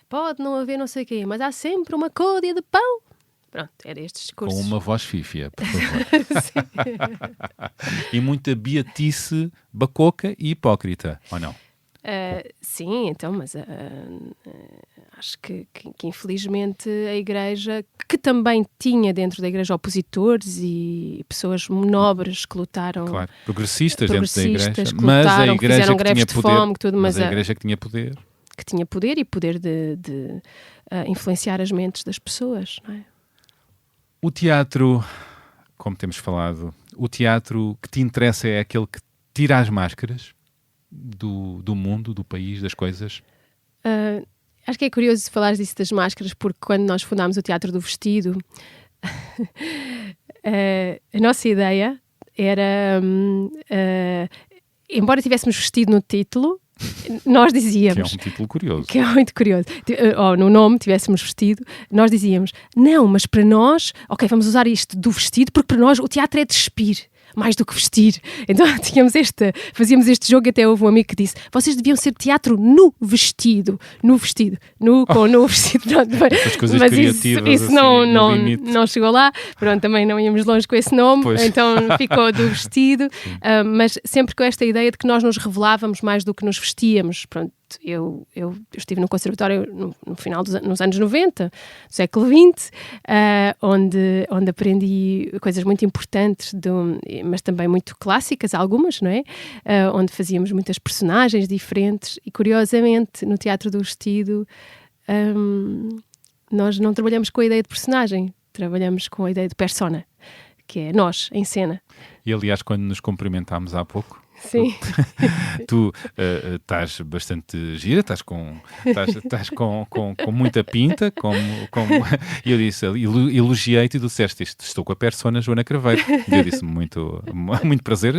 Pode não haver não sei o quê, mas há sempre uma côdea de pão. Pronto, era estes discursos. Com uma voz fífia, por favor. E muita beatice bacoca e hipócrita, ou não? Sim, então, mas acho que infelizmente a Igreja, que também tinha dentro da Igreja opositores e pessoas nobres que lutaram, claro, progressistas dentro da Igreja, que mas lutaram, a Igreja fizeram que greves tinha de poder, fome, tudo, mas a Igreja que tinha poder. Que tinha poder e poder de influenciar as mentes das pessoas, não é? O teatro, como temos falado, o teatro que te interessa é aquele que tira as máscaras do mundo, do país, das coisas? Acho que é curioso falar disso das máscaras, porque quando nós fundámos o Teatro do Vestido, a nossa ideia era, embora tivéssemos vestido no título, nós dizíamos... Que é um título curioso. Que é muito curioso. Ou no nome, tivéssemos vestido, nós dizíamos, não, mas para nós, ok, vamos usar isto do vestido, porque para nós o teatro é despir, mais do que vestir. Então fazíamos este jogo e até houve um amigo que disse, vocês deviam ser teatro no vestido, no vestido. Pronto, mas isso assim, não chegou lá, pronto, também não íamos longe com esse nome, pois. Então ficou do vestido, mas sempre com esta ideia de que nós nos revelávamos mais do que nos vestíamos. Pronto, eu estive no conservatório no final nos anos 90, do século XX, onde aprendi coisas muito importantes, mas também muito clássicas, algumas, não é? Onde fazíamos muitas personagens diferentes e, curiosamente, no Teatro do Vestido, nós não trabalhamos com a ideia de personagem, trabalhamos com a ideia de persona, que é nós, em cena. E, aliás, quando nos cumprimentámos há pouco, sim. Tu estás bastante gira, estás com muita pinta, e eu disse, elogiei-te e tu disseste isto, estou com a persona Joana Craveiro. E eu disse, muito prazer,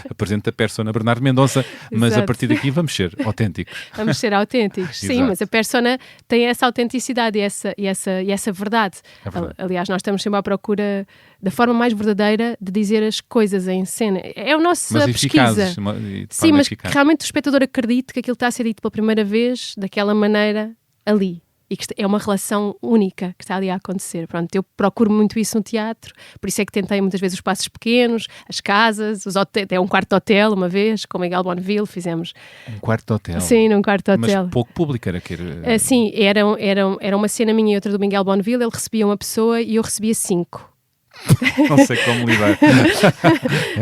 apresento a persona Bernardo Mendonça, mas Exato. A partir daqui vamos ser autênticos. Vamos ser autênticos, sim, Exato. mas a persona tem essa autenticidade e essa verdade. É verdade. Aliás, nós estamos sempre à procura da forma mais verdadeira de dizer as coisas em cena. É a nossa pesquisa. Sim, mas que realmente o espectador acredite que aquilo está a ser dito pela primeira vez, daquela maneira, ali. E que é uma relação única que está ali a acontecer. Pronto, eu procuro muito isso no teatro, por isso é que tentei muitas vezes os espaços pequenos, as casas, até um quarto de hotel, uma vez, com Miguel Bonneville, fizemos... Um quarto de hotel? Sim, num quarto de hotel. Mas pouco público era que era... Sim, era uma cena minha e outra do Miguel Bonneville, ele recebia uma pessoa e eu recebia 5. Não sei como lidar.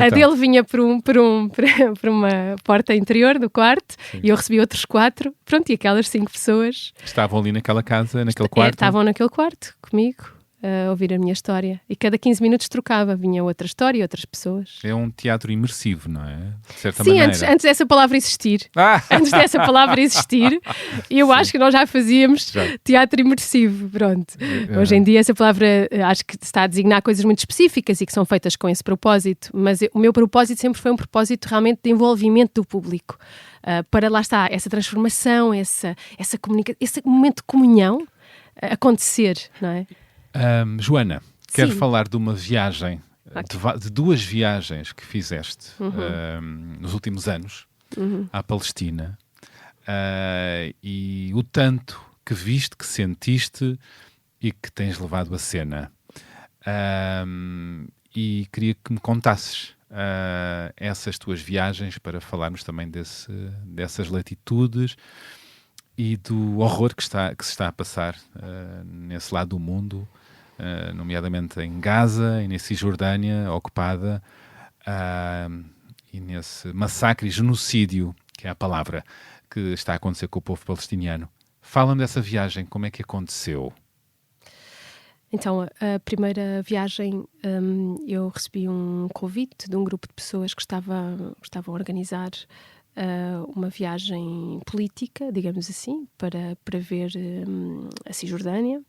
A dele vinha por uma porta interior do quarto. Sim. E eu recebi outros 4. Pronto, e aquelas 5 pessoas estavam ali naquela casa, naquele quarto? Estavam naquele quarto comigo, a ouvir a minha história. E cada 15 minutos trocava, vinha outra história e outras pessoas. É um teatro imersivo, não é? De certa Sim, maneira. Antes dessa palavra existir. Antes dessa palavra existir, eu acho que nós já fazíamos teatro imersivo. Pronto. Hoje em dia essa palavra acho que está a designar coisas muito específicas e que são feitas com esse propósito. Mas o meu propósito sempre foi um propósito realmente de envolvimento do público. Para lá está, essa transformação, essa comunicação, esse momento de comunhão acontecer, não é? Joana, quero Sim. falar de uma viagem, de 2 viagens que fizeste nos últimos anos à Palestina e o tanto que viste, que sentiste e que tens levado a cena. E queria que me contasses essas tuas viagens para falarmos também dessas latitudes e do horror que se está a passar nesse lado do mundo, nomeadamente em Gaza e na Cisjordânia ocupada, e nesse massacre e genocídio, que é a palavra, que está a acontecer com o povo palestiniano. Fala-me dessa viagem, como é que aconteceu? Então, a primeira viagem, eu recebi um convite de um grupo de pessoas que estavam a organizar uma viagem política, digamos assim, para ver a Cisjordânia,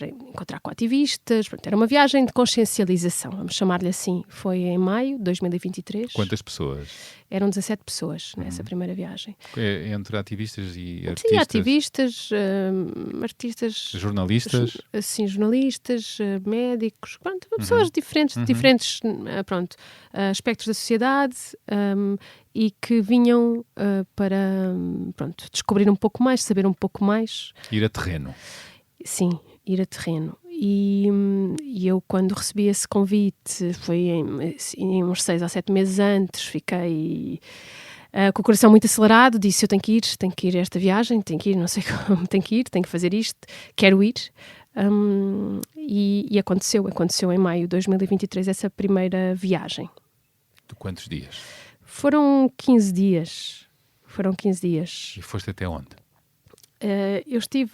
para encontrar com ativistas. Pronto, era uma viagem de consciencialização, vamos chamar-lhe assim. Foi em maio de 2023. Quantas pessoas? Eram 17 pessoas nessa primeira viagem. Entre ativistas e artistas? Sim, ativistas, artistas... Jornalistas? Sim, jornalistas, médicos, pronto, pessoas diferentes, diferentes aspectos da sociedade, e que vinham para descobrir um pouco mais, saber um pouco mais. Ir a terreno. Sim, ir a terreno. E eu, quando recebi esse convite, foi em uns 6 ou 7 meses antes, fiquei com o coração muito acelerado, disse: eu tenho que ir a esta viagem, tenho que ir, não sei como, tenho que fazer isto, quero ir. E aconteceu em maio de 2023 essa primeira viagem. De quantos dias? Foram 15 dias. E foste até onde? Eu estive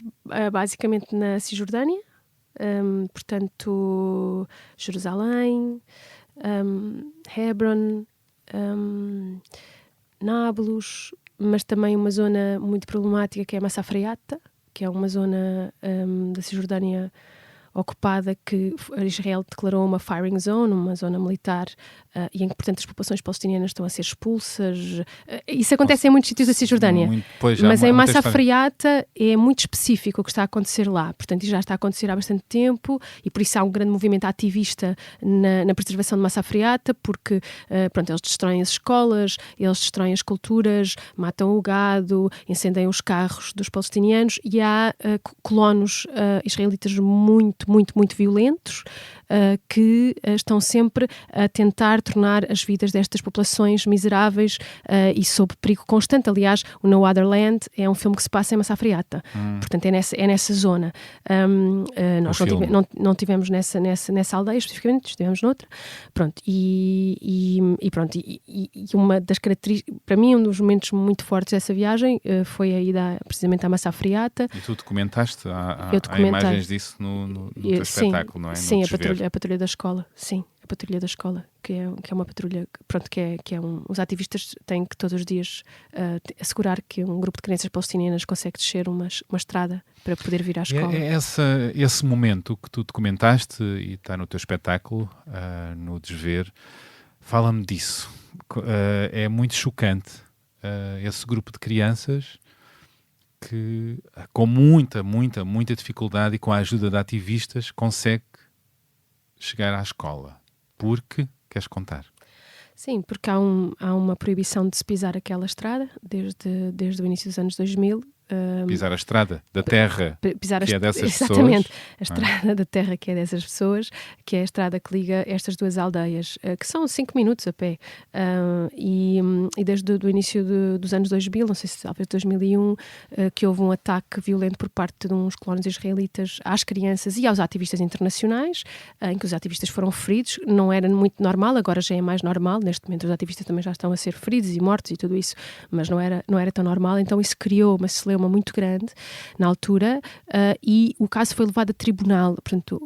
basicamente na Cisjordânia, portanto, Jerusalém, Hebron, Nablus, mas também uma zona muito problemática que é Massafraiata, que é uma zona da Cisjordânia ocupada que Israel declarou uma firing zone, uma zona militar, e em que, portanto, as populações palestinianas estão a ser expulsas. Isso acontece em muitos sítios da Cisjordânia, mas em Massafraiata é muito específico o que está a acontecer lá. Portanto, já está a acontecer há bastante tempo, e por isso há um grande movimento ativista na preservação de Massafraiata, porque eles destroem as escolas, eles destroem as culturas, matam o gado, incendeiam os carros dos palestinianos, e há colonos israelitas muito violentos, que estão sempre a tentar tornar as vidas destas populações miseráveis e sob perigo constante. Aliás, o No Other Land é um filme que se passa em Massafraiata, portanto é nessa zona. Nós não tivemos nessa aldeia especificamente, estivemos noutra. Pronto, e uma das características, para mim, um dos momentos muito fortes dessa viagem foi a ida precisamente à Massafraiata. E tu documentaste? Há imagens disso no teu espetáculo, não é? Sim, a patrulha da escola, sim, a patrulha da escola, que é uma patrulha, os ativistas têm que todos os dias assegurar que um grupo de crianças palestinianas consegue descer uma estrada para poder vir à escola. Esse momento que tu documentaste e está no teu espetáculo, no Desver, fala-me disso. É muito chocante esse grupo de crianças que, com muita dificuldade e com a ajuda de ativistas, consegue chegar à escola. Porque, queres contar? Sim, porque há uma proibição de se pisar aquela estrada desde o início dos anos 2000. Pisar a estrada da terra que é dessas pessoas. Exatamente, a estrada da terra que é dessas pessoas, que é a estrada que liga estas duas aldeias, que são 5 minutos a pé. E desde o início dos anos 2000, não sei se talvez 2001, que houve um ataque violento por parte de uns colonos israelitas às crianças e aos ativistas internacionais, em que os ativistas foram feridos. Não era muito normal, agora já é mais normal. Neste momento os ativistas também já estão a ser feridos e mortos e tudo isso, mas não era tão normal. Então isso criou uma celeuma muito grande na altura, e o caso foi levado a tribunal. Portanto,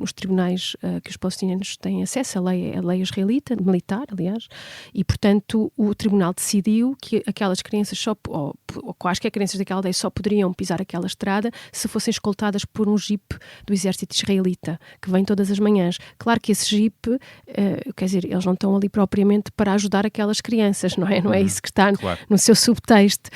os tribunais que os palestinianos têm acesso, a lei israelita, militar, aliás, e portanto o tribunal decidiu que aquelas crianças ou quaisquer crianças daquela aldeia só poderiam pisar aquela estrada se fossem escoltadas por um jipe do exército israelita, que vem todas as manhãs. Claro que esse jipe, quer dizer, eles não estão ali propriamente para ajudar aquelas crianças, não é? Não é isso que está no seu subtexto.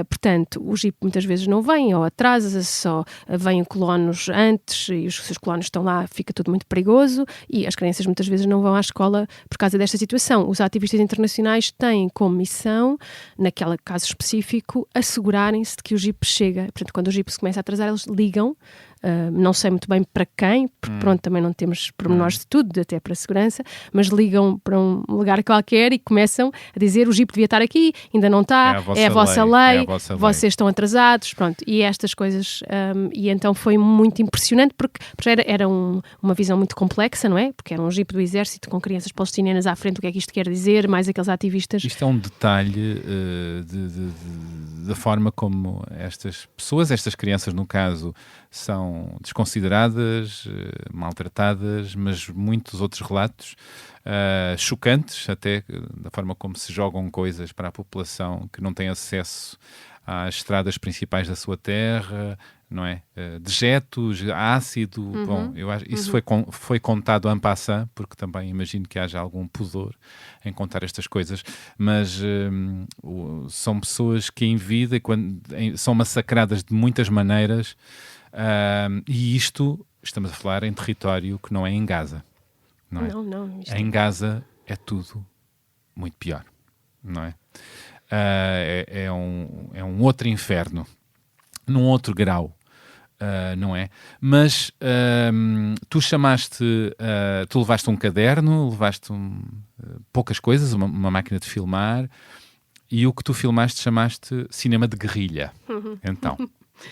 Portanto, o jipe muitas vezes não vem, ou atrasa-se, só vêm colonos antes e os seus colonos estão lá, fica tudo muito perigoso, e as crianças muitas vezes não vão à escola por causa desta situação. Os ativistas internacionais têm como missão, naquele caso específico, assegurarem-se de que o jipe chega. Portanto, quando o jipe se começa a atrasar, eles ligam. Não sei muito bem para quem, porque pronto, também não temos pormenores de tudo, até para a segurança, mas ligam para um lugar qualquer e começam a dizer: o jipe devia estar aqui, ainda não está, é a vossa lei, vocês estão atrasados, pronto, e estas coisas. E então foi muito impressionante, porque era uma visão muito complexa, não é? Porque era um jipe do exército com crianças palestinianas à frente. O que é que isto quer dizer? Mais aqueles ativistas. Isto é um detalhe da forma como estas pessoas, estas crianças no caso, são desconsideradas, maltratadas, mas muitos outros relatos chocantes, até da forma como se jogam coisas para a população que não tem acesso às estradas principais da sua terra, não é? Dejetos, ácido, bom, eu acho, isso foi contado en passant, porque também imagino que haja algum pudor em contar estas coisas, mas são pessoas que em vida são massacradas de muitas maneiras, e isto, estamos a falar em território que não é em Gaza, não é? Não. Em Gaza é tudo muito pior, não é? É um outro inferno, num outro grau, não é? Mas tu tu levaste um caderno, levaste poucas coisas, uma máquina de filmar, e o que tu filmaste chamaste cinema de guerrilha. Então,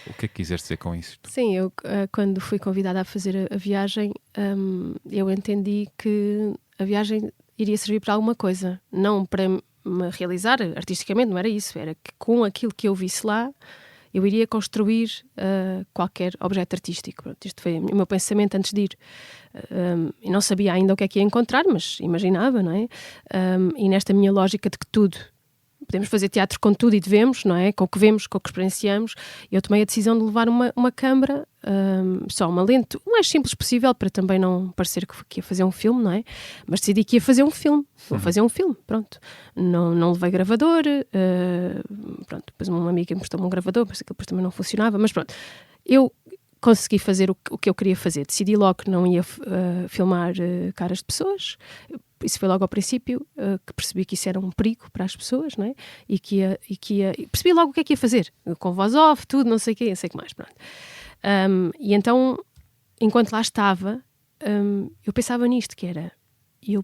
o que é que quiseste dizer com isso? Sim, eu quando fui convidada a fazer a viagem, eu entendi que a viagem iria servir para alguma coisa, não para me realizar artisticamente, não era isso, era que com aquilo que eu visse lá, eu iria construir qualquer objeto artístico. Pronto, isto foi o meu pensamento antes de ir. E não sabia ainda o que é que ia encontrar, mas imaginava, não é? E nesta minha lógica de que tudo, podemos fazer teatro com tudo e devemos, não é? Com o que vemos, com o que experienciamos. Eu tomei a decisão de levar uma câmara, só uma lente, o mais simples possível, para também não parecer que ia fazer um filme, não é? Mas decidi que ia fazer um filme. Vou fazer um filme, pronto. Não levei gravador, pronto. Depois uma amiga me prestou um gravador, mas aquilo depois também não funcionava, mas pronto. Eu consegui fazer o que eu queria fazer. Decidi logo que não ia filmar caras de pessoas. Isso foi logo ao princípio, que percebi que isso era um perigo para as pessoas, não é? E percebi logo o que é que ia fazer, com voz off, tudo, não sei o quê, não sei o que mais, pronto. E então, enquanto lá estava, eu pensava nisto, que era, eu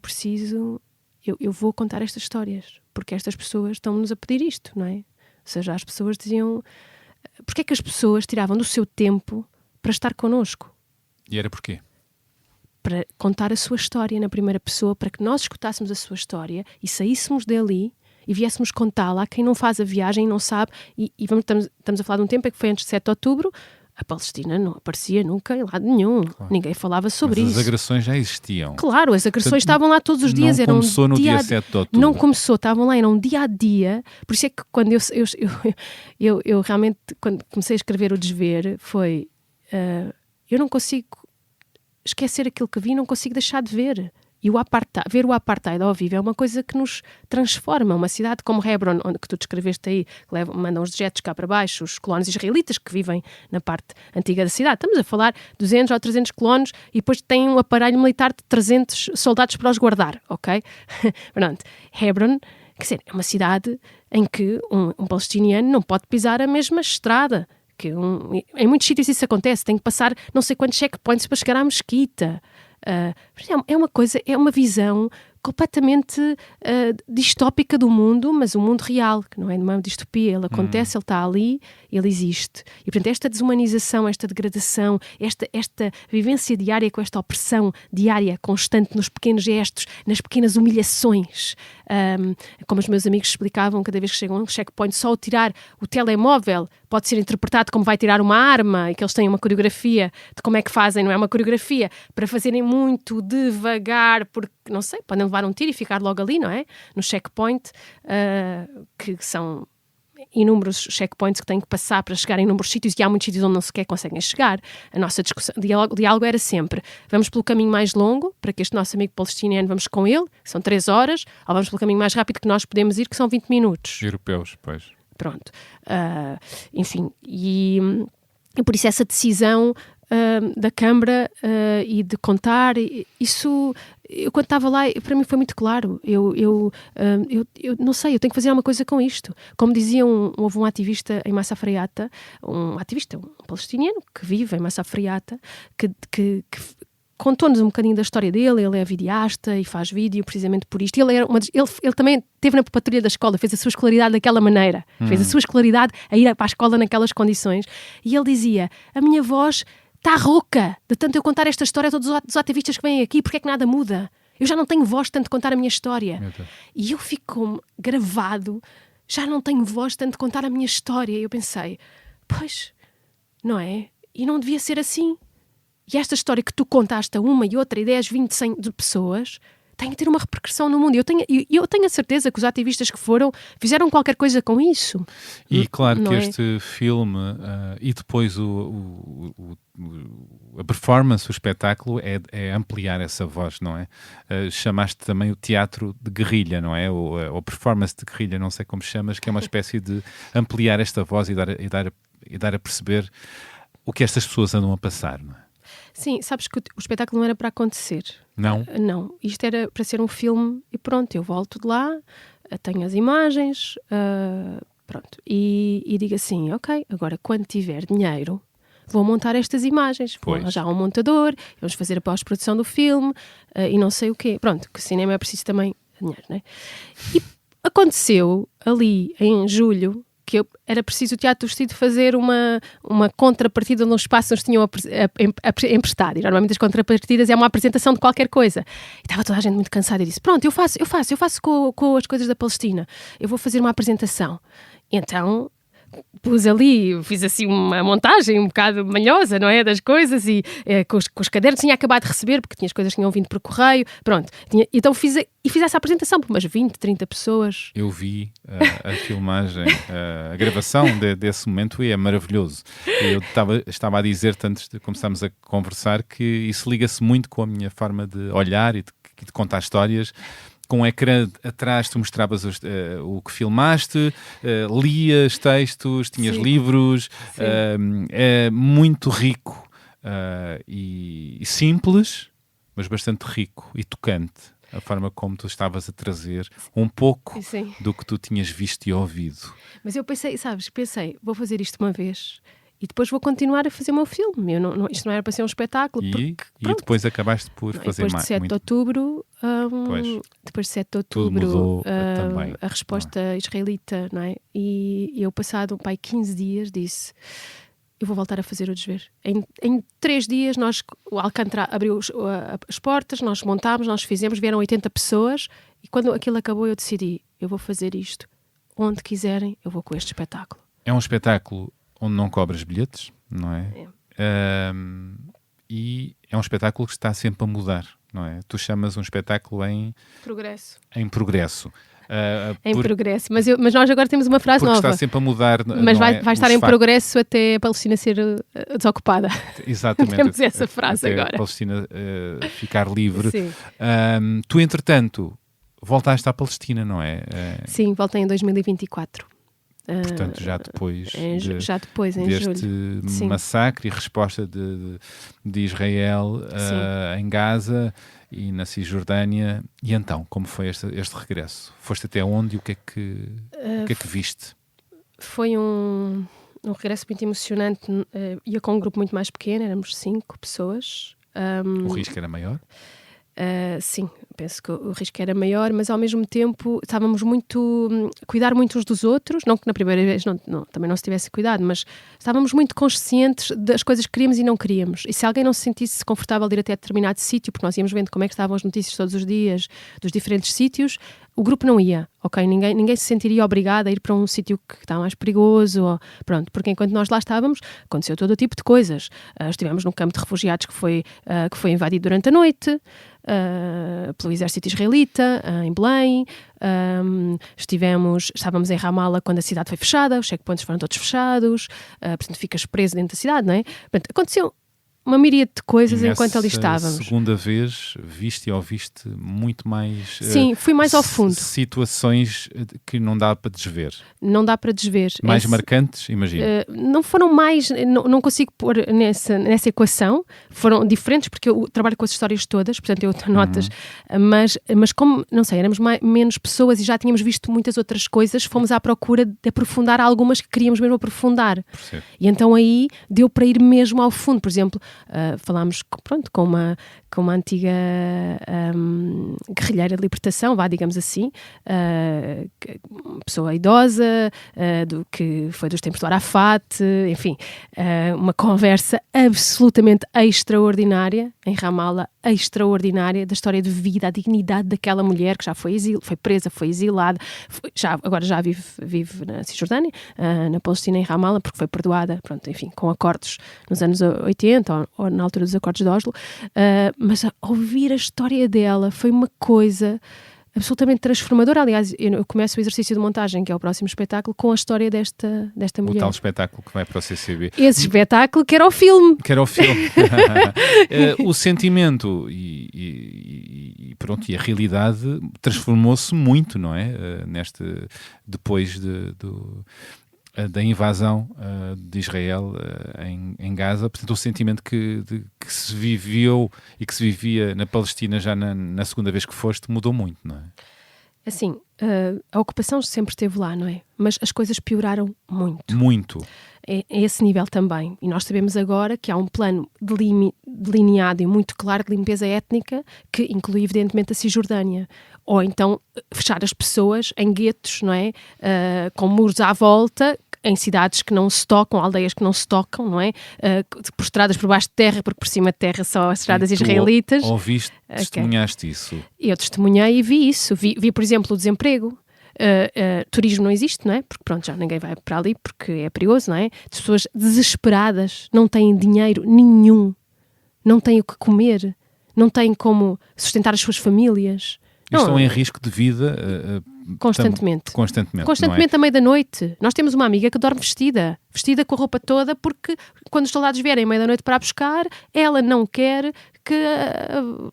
vou contar estas histórias, porque estas pessoas estão-nos a pedir isto, não é? Ou seja, as pessoas diziam, porque é que as pessoas tiravam do seu tempo para estar connosco? E era porquê? Para contar a sua história na primeira pessoa, para que nós escutássemos a sua história e saíssemos dali e viéssemos contá-la a quem não faz a viagem, não sabe, estamos a falar de um tempo em que foi antes de 7 de outubro, a Palestina não aparecia nunca em lado nenhum, ninguém falava sobre isso. Mas as agressões já existiam. Claro, as agressões estavam lá todos os dias. Não começou no dia 7 de outubro. Não começou, estavam lá, era um dia a dia. Por isso é que quando eu realmente, quando comecei a escrever o Desver, foi, eu não consigo esquecer aquilo que vi, não consigo deixar de ver. E ver o apartheid ao vivo é uma coisa que nos transforma. Uma cidade como Hebron, onde que tu descreveste aí, que mandam os dejetos cá para baixo, os colonos israelitas que vivem na parte antiga da cidade. Estamos a falar 200 ou 300 colonos e depois têm um aparelho militar de 300 soldados para os guardar, ok? Pronto. Hebron, quer dizer, é uma cidade em que um palestiniano não pode pisar a mesma estrada. Em muitos sítios isso acontece, tem que passar não sei quantos checkpoints para chegar à mesquita. É uma coisa, é uma visão completamente distópica do mundo, mas o mundo real, que não é uma distopia, ele acontece, ele está ali, ele existe. E portanto esta desumanização, esta degradação, esta vivência diária com esta opressão diária, constante nos pequenos gestos, nas pequenas humilhações, como os meus amigos explicavam, cada vez que chegam a um checkpoint, só o tirar o telemóvel pode ser interpretado como vai tirar uma arma, e que eles têm uma coreografia de como é que fazem, não é uma coreografia, para fazerem muito devagar, porque, não sei, podem levar um tiro e ficar logo ali, não é? No checkpoint, que são inúmeros checkpoints que têm que passar para chegar em inúmeros sítios, e há muitos sítios onde não sequer conseguem chegar. A nossa discussão, o diálogo era sempre, vamos pelo caminho mais longo, para que este nosso amigo palestiniano, vamos com ele, que são 3 horas, ou vamos pelo caminho mais rápido que nós podemos ir, que são 20 minutos. Europeus, pois. Pronto. Enfim, e por isso essa decisão da Câmara e de contar, isso, eu quando estava lá, para mim foi muito claro. Eu não sei, eu tenho que fazer alguma coisa com isto. Como dizia houve um ativista em Massa Freata, um palestiniano que vive em Massa Freata, que contou-nos um bocadinho da história dele. Ele é videasta e faz vídeo precisamente por isto. Ele também esteve na patrulha da escola, fez a sua escolaridade daquela maneira, fez a sua escolaridade a ir para a escola naquelas condições, e ele dizia, a minha voz está rouca de tanto eu contar esta história a todos os ativistas que vêm aqui, porque é que nada muda? Eu já não tenho voz de tanto contar a minha história. E eu fico gravado, já não tenho voz de tanto contar a minha história. E eu pensei, pois, não é? E não devia ser assim. E esta história que tu contaste a uma e outra, e 10, 20, 100 de pessoas, tem que ter uma repercussão no mundo. Eu tenho a certeza que os ativistas que foram fizeram qualquer coisa com isso. E claro Não que é? este filme e depois a performance, o espetáculo, é ampliar essa voz, não é? Chamaste também o teatro de guerrilha, não é? Ou performance de guerrilha, não sei como chamas, que é uma espécie de ampliar esta voz e dar a perceber o que estas pessoas andam a passar, não é? Sim, sabes que o espetáculo não era para acontecer. Não? Não, isto era para ser um filme e pronto, eu volto de lá, tenho as imagens, pronto, e digo assim, ok, agora quando tiver dinheiro, vou montar estas imagens, vou Pois. arranjar um montador, vamos fazer a pós-produção do filme e não sei o quê. Pronto, que o cinema é preciso também dinheiro, não é? E aconteceu ali em julho que era preciso o Teatro Vestido fazer uma contrapartida num espaço que nos tinham emprestado. E normalmente as contrapartidas é uma apresentação de qualquer coisa. E estava toda a gente muito cansada e disse, pronto, eu faço com as coisas da Palestina. Eu vou fazer uma apresentação. Então pus ali, fiz assim uma montagem um bocado manhosa, não é, das coisas e com os cadernos, tinha acabado de receber porque tinha as coisas que tinham vindo por correio, pronto, então fiz essa apresentação por umas 20, 30 pessoas. Eu vi a filmagem, a gravação desse momento e é maravilhoso. Eu estava a dizer-te antes de começarmos a conversar que isso liga-se muito com a minha forma de olhar e de contar histórias. Com um ecrã atrás, tu mostravas o que filmaste, lias textos, tinhas Sim. livros, é muito rico e simples, mas bastante rico e tocante. A forma como tu estavas a trazer um pouco Sim. do que tu tinhas visto e ouvido. Mas eu pensei, vou fazer isto uma vez e depois vou continuar a fazer o meu filme. Isto não era para ser um espetáculo. E Pronto. depois acabaste por fazer Depois mais. de 7 de outubro, depois de 7 de Tudo outubro, mudou também, a resposta israelita, não é? E eu, passado 15 dias, disse: eu vou voltar a fazer o Desver. Em 3 dias, o Alcântara abriu as portas, nós montámos, nós fizemos, vieram 80 pessoas, e quando aquilo acabou, eu decidi: eu vou fazer isto. Onde quiserem, eu vou com este espetáculo. É um espetáculo onde não cobras bilhetes, não é? E é um espetáculo que está sempre a mudar, não é? Tu chamas um espetáculo em Progresso. progresso. Progresso. Mas nós agora temos uma frase porque nova. está sempre a mudar. Mas não é? vai estar Os em factos. progresso até a Palestina ser desocupada. Exatamente. Temos essa frase até agora. a Palestina ficar livre. Sim. Tu, entretanto, voltaste à Palestina, não é? Sim, voltei em 2024. Portanto, já depois em deste julho. Sim. massacre e resposta de Israel em Gaza e na Cisjordânia. E então, como foi este regresso? Foste até onde e o que é que viste? Foi um regresso muito emocionante. Ia com um grupo muito mais pequeno, éramos 5 pessoas. O risco era maior? Sim, penso que o risco era maior, mas ao mesmo tempo estávamos muito a cuidar muito uns dos outros, não que na primeira vez também não se tivesse cuidado, mas estávamos muito conscientes das coisas que queríamos e não queríamos. E se alguém não se sentisse confortável de ir até determinado sítio, porque nós íamos vendo como é que estavam as notícias todos os dias dos diferentes sítios, o grupo não ia, ok? Ninguém se sentiria obrigado a ir para um sítio que está mais perigoso, pronto, porque enquanto nós lá estávamos, aconteceu todo o tipo de coisas. Estivemos num campo de refugiados que foi invadido durante a noite, pelo exército israelita, em Belém. Estávamos em Ramallah quando a cidade foi fechada, os checkpoints foram todos fechados, portanto ficas preso dentro da cidade, não é? Portanto, aconteceu uma miríade de coisas enquanto ali estávamos. Segunda vez, viste e ouviste muito mais... Sim, fui mais ao fundo. Situações que não dá para desver. Não dá para desver. Mais marcantes, imagino. Não foram mais... Não consigo pôr nessa equação. Foram diferentes, porque eu trabalho com as histórias todas, portanto eu tenho notas. Mas como, não sei, éramos menos pessoas e já tínhamos visto muitas outras coisas, fomos à procura de aprofundar algumas que queríamos mesmo aprofundar. Percebo. E então aí deu para ir mesmo ao fundo. Por exemplo, falámos com uma antiga guerrilheira de libertação, digamos assim, uma pessoa idosa, que foi dos tempos do Arafat, enfim, uma conversa absolutamente extraordinária em Ramallah, extraordinária da história de vida, a dignidade daquela mulher que já foi presa, foi exilada, agora já vive na Cisjordânia, na Palestina, em Ramallah, porque foi perdoada, pronto, enfim, com acordos nos anos 80 ou na altura dos acordos de Oslo, mas ouvir a história dela foi uma coisa absolutamente transformadora. Aliás, eu começo o exercício de montagem, que é o próximo espetáculo, com a história desta mulher. O tal espetáculo que vai para o CCB. Esse espetáculo que era o filme. O sentimento e pronto, e a realidade transformou-se muito, não é? Depois da invasão de Israel em Gaza. Portanto, o sentimento que se viveu e que se vivia na Palestina já na segunda vez que foste mudou muito, não é? Assim, a ocupação sempre esteve lá, não é? Mas as coisas pioraram muito. Muito. É esse nível também. E nós sabemos agora que há um plano delineado e muito claro de limpeza étnica que inclui, evidentemente, a Cisjordânia. Ou então fechar as pessoas em guetos, não é? Com muros à volta, em cidades que não se tocam, aldeias que não se tocam, não é? Prostradas por baixo de terra, porque por cima de terra só as estradas israelitas. Ouviste, testemunhaste isso? Eu testemunhei e vi isso. Vi, por exemplo, o desemprego. Turismo não existe, não é? Porque pronto, já ninguém vai para ali porque é perigoso, não é? As pessoas desesperadas, não têm dinheiro nenhum, não têm o que comer, não têm como sustentar as suas famílias. Estão em risco de vida constantemente. Constantemente à meia da noite. Nós temos uma amiga que dorme vestida com a roupa toda, porque quando os soldados vierem à meia da noite para a buscar, ela não quer que,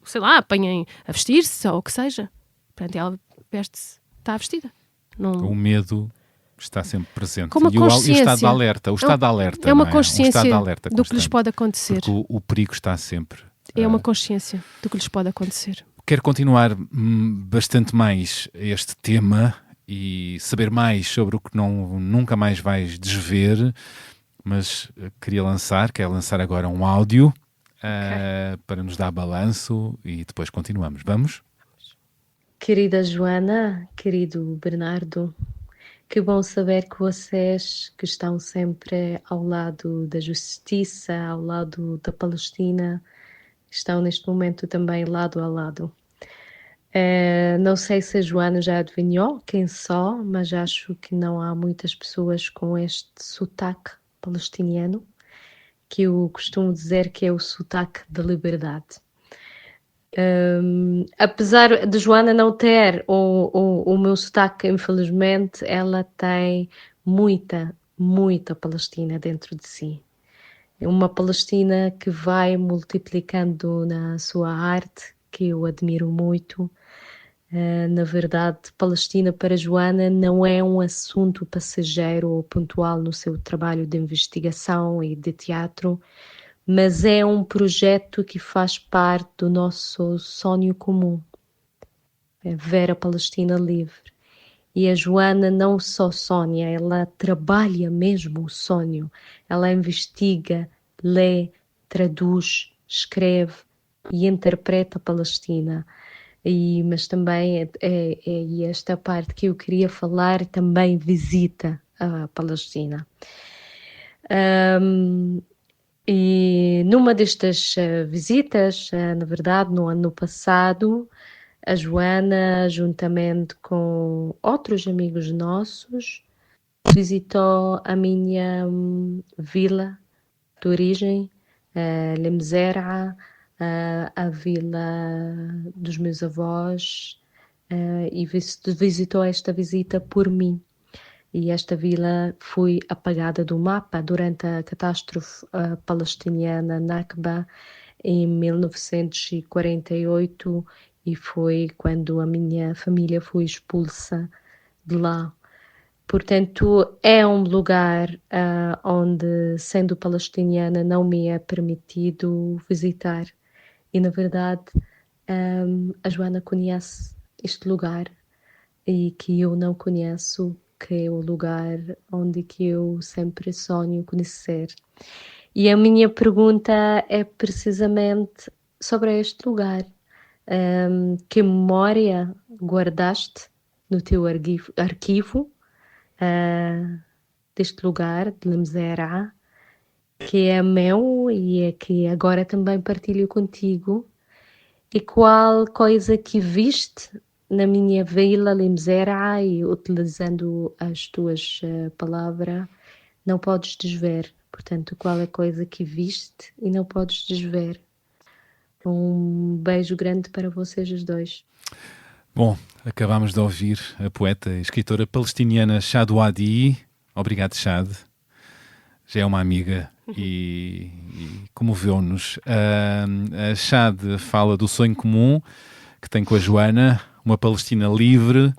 sei lá, apanhem a vestir-se ou o que seja. Portanto, ela veste-se, está vestida. Não... O medo está sempre presente. Com uma consciência. E o estado de alerta. O estado de alerta, é uma não é? consciência do que lhes constante. pode acontecer. Porque o perigo está sempre. É uma consciência do que lhes pode acontecer. Quero continuar bastante mais este tema e saber mais sobre o que nunca mais vais desver, mas quero lançar agora um áudio para nos dar balanço e depois continuamos. Vamos? Querida Joana, querido Bernardo, que bom saber que vocês que estão sempre ao lado da justiça, ao lado da Palestina, estão neste momento também lado a lado. Não sei se a Joana já adivinhou quem sou, mas acho que não há muitas pessoas com este sotaque palestiniano, que eu costumo dizer que é o sotaque da liberdade. Apesar de Joana não ter o meu sotaque, infelizmente, ela tem muita Palestina dentro de si. É uma Palestina que vai multiplicando na sua arte, que eu admiro muito. Na verdade, Palestina para Joana não é um assunto passageiro ou pontual no seu trabalho de investigação e de teatro, mas é um projeto que faz parte do nosso sonho comum, é ver a Palestina livre. E a Joana não só sonha, ela trabalha mesmo o sonho, ela investiga, lê, traduz, escreve e interpreta a Palestina. Mas também é esta parte que eu queria falar, também visita a Palestina. E numa destas visitas, na verdade, no ano passado, a Joana, juntamente com outros amigos nossos, visitou a minha vila de origem, Lemzera, a vila dos meus avós, e visitou esta visita por mim. E esta vila foi apagada do mapa durante a catástrofe palestiniana Nakba em 1948, e foi quando a minha família foi expulsa de lá. Portanto, é um lugar onde, sendo palestiniana, não me é permitido visitar. E, na verdade, a Joana conhece este lugar e que eu não conheço, que é o lugar onde que eu sempre sonho conhecer. E a minha pergunta é precisamente sobre este lugar. Que memória guardaste no teu arquivo deste lugar, de Lemzera, que é meu e é que agora também partilho contigo, E qual coisa que viste na minha vila Limzera, e utilizando as tuas palavras, não podes desver. Portanto, qual é a coisa que viste e não podes desver? Um beijo grande para vocês os dois. Bom, acabámos de ouvir a poeta e escritora palestiniana Shad Wadi. Obrigado, Shad. Já é uma amiga e comoveu-nos. A Shad fala do sonho comum que tem com a Joana, uma Palestina livre,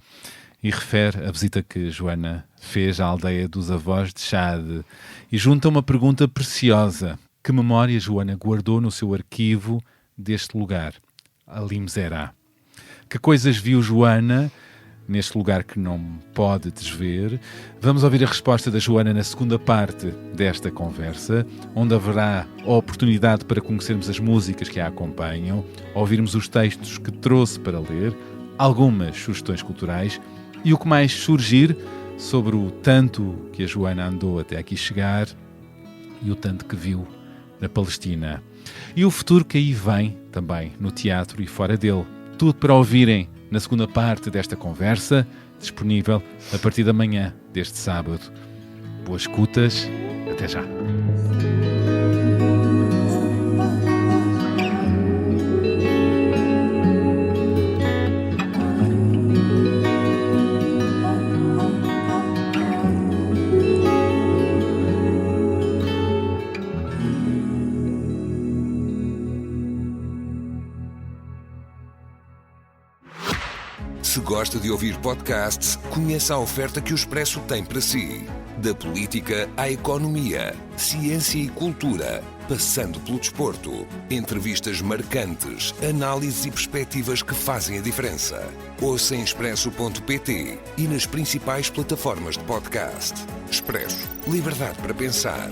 e refere a visita que Joana fez à aldeia dos avós de Shad. E junta uma pergunta preciosa. Que memória Joana guardou no seu arquivo deste lugar, a Limzera? Que coisas viu Joana neste lugar que não pode desver? Vamos ouvir a resposta da Joana na segunda parte desta conversa, onde haverá a oportunidade para conhecermos as músicas que a acompanham, ouvirmos os textos que trouxe para ler, algumas sugestões culturais e o que mais surgir sobre o tanto que a Joana andou até aqui chegar e o tanto que viu na Palestina. E o futuro que aí vem também no teatro e fora dele. Tudo para ouvirem na segunda parte desta conversa, disponível a partir da manhã deste sábado. Boas escutas, até já. Se gosta de ouvir podcasts, conheça a oferta que o Expresso tem para si. Da política à economia, ciência e cultura, passando pelo desporto. Entrevistas marcantes, análises e perspectivas que fazem a diferença. Ouça em expresso.pt e nas principais plataformas de podcast. Expresso. Liberdade para pensar.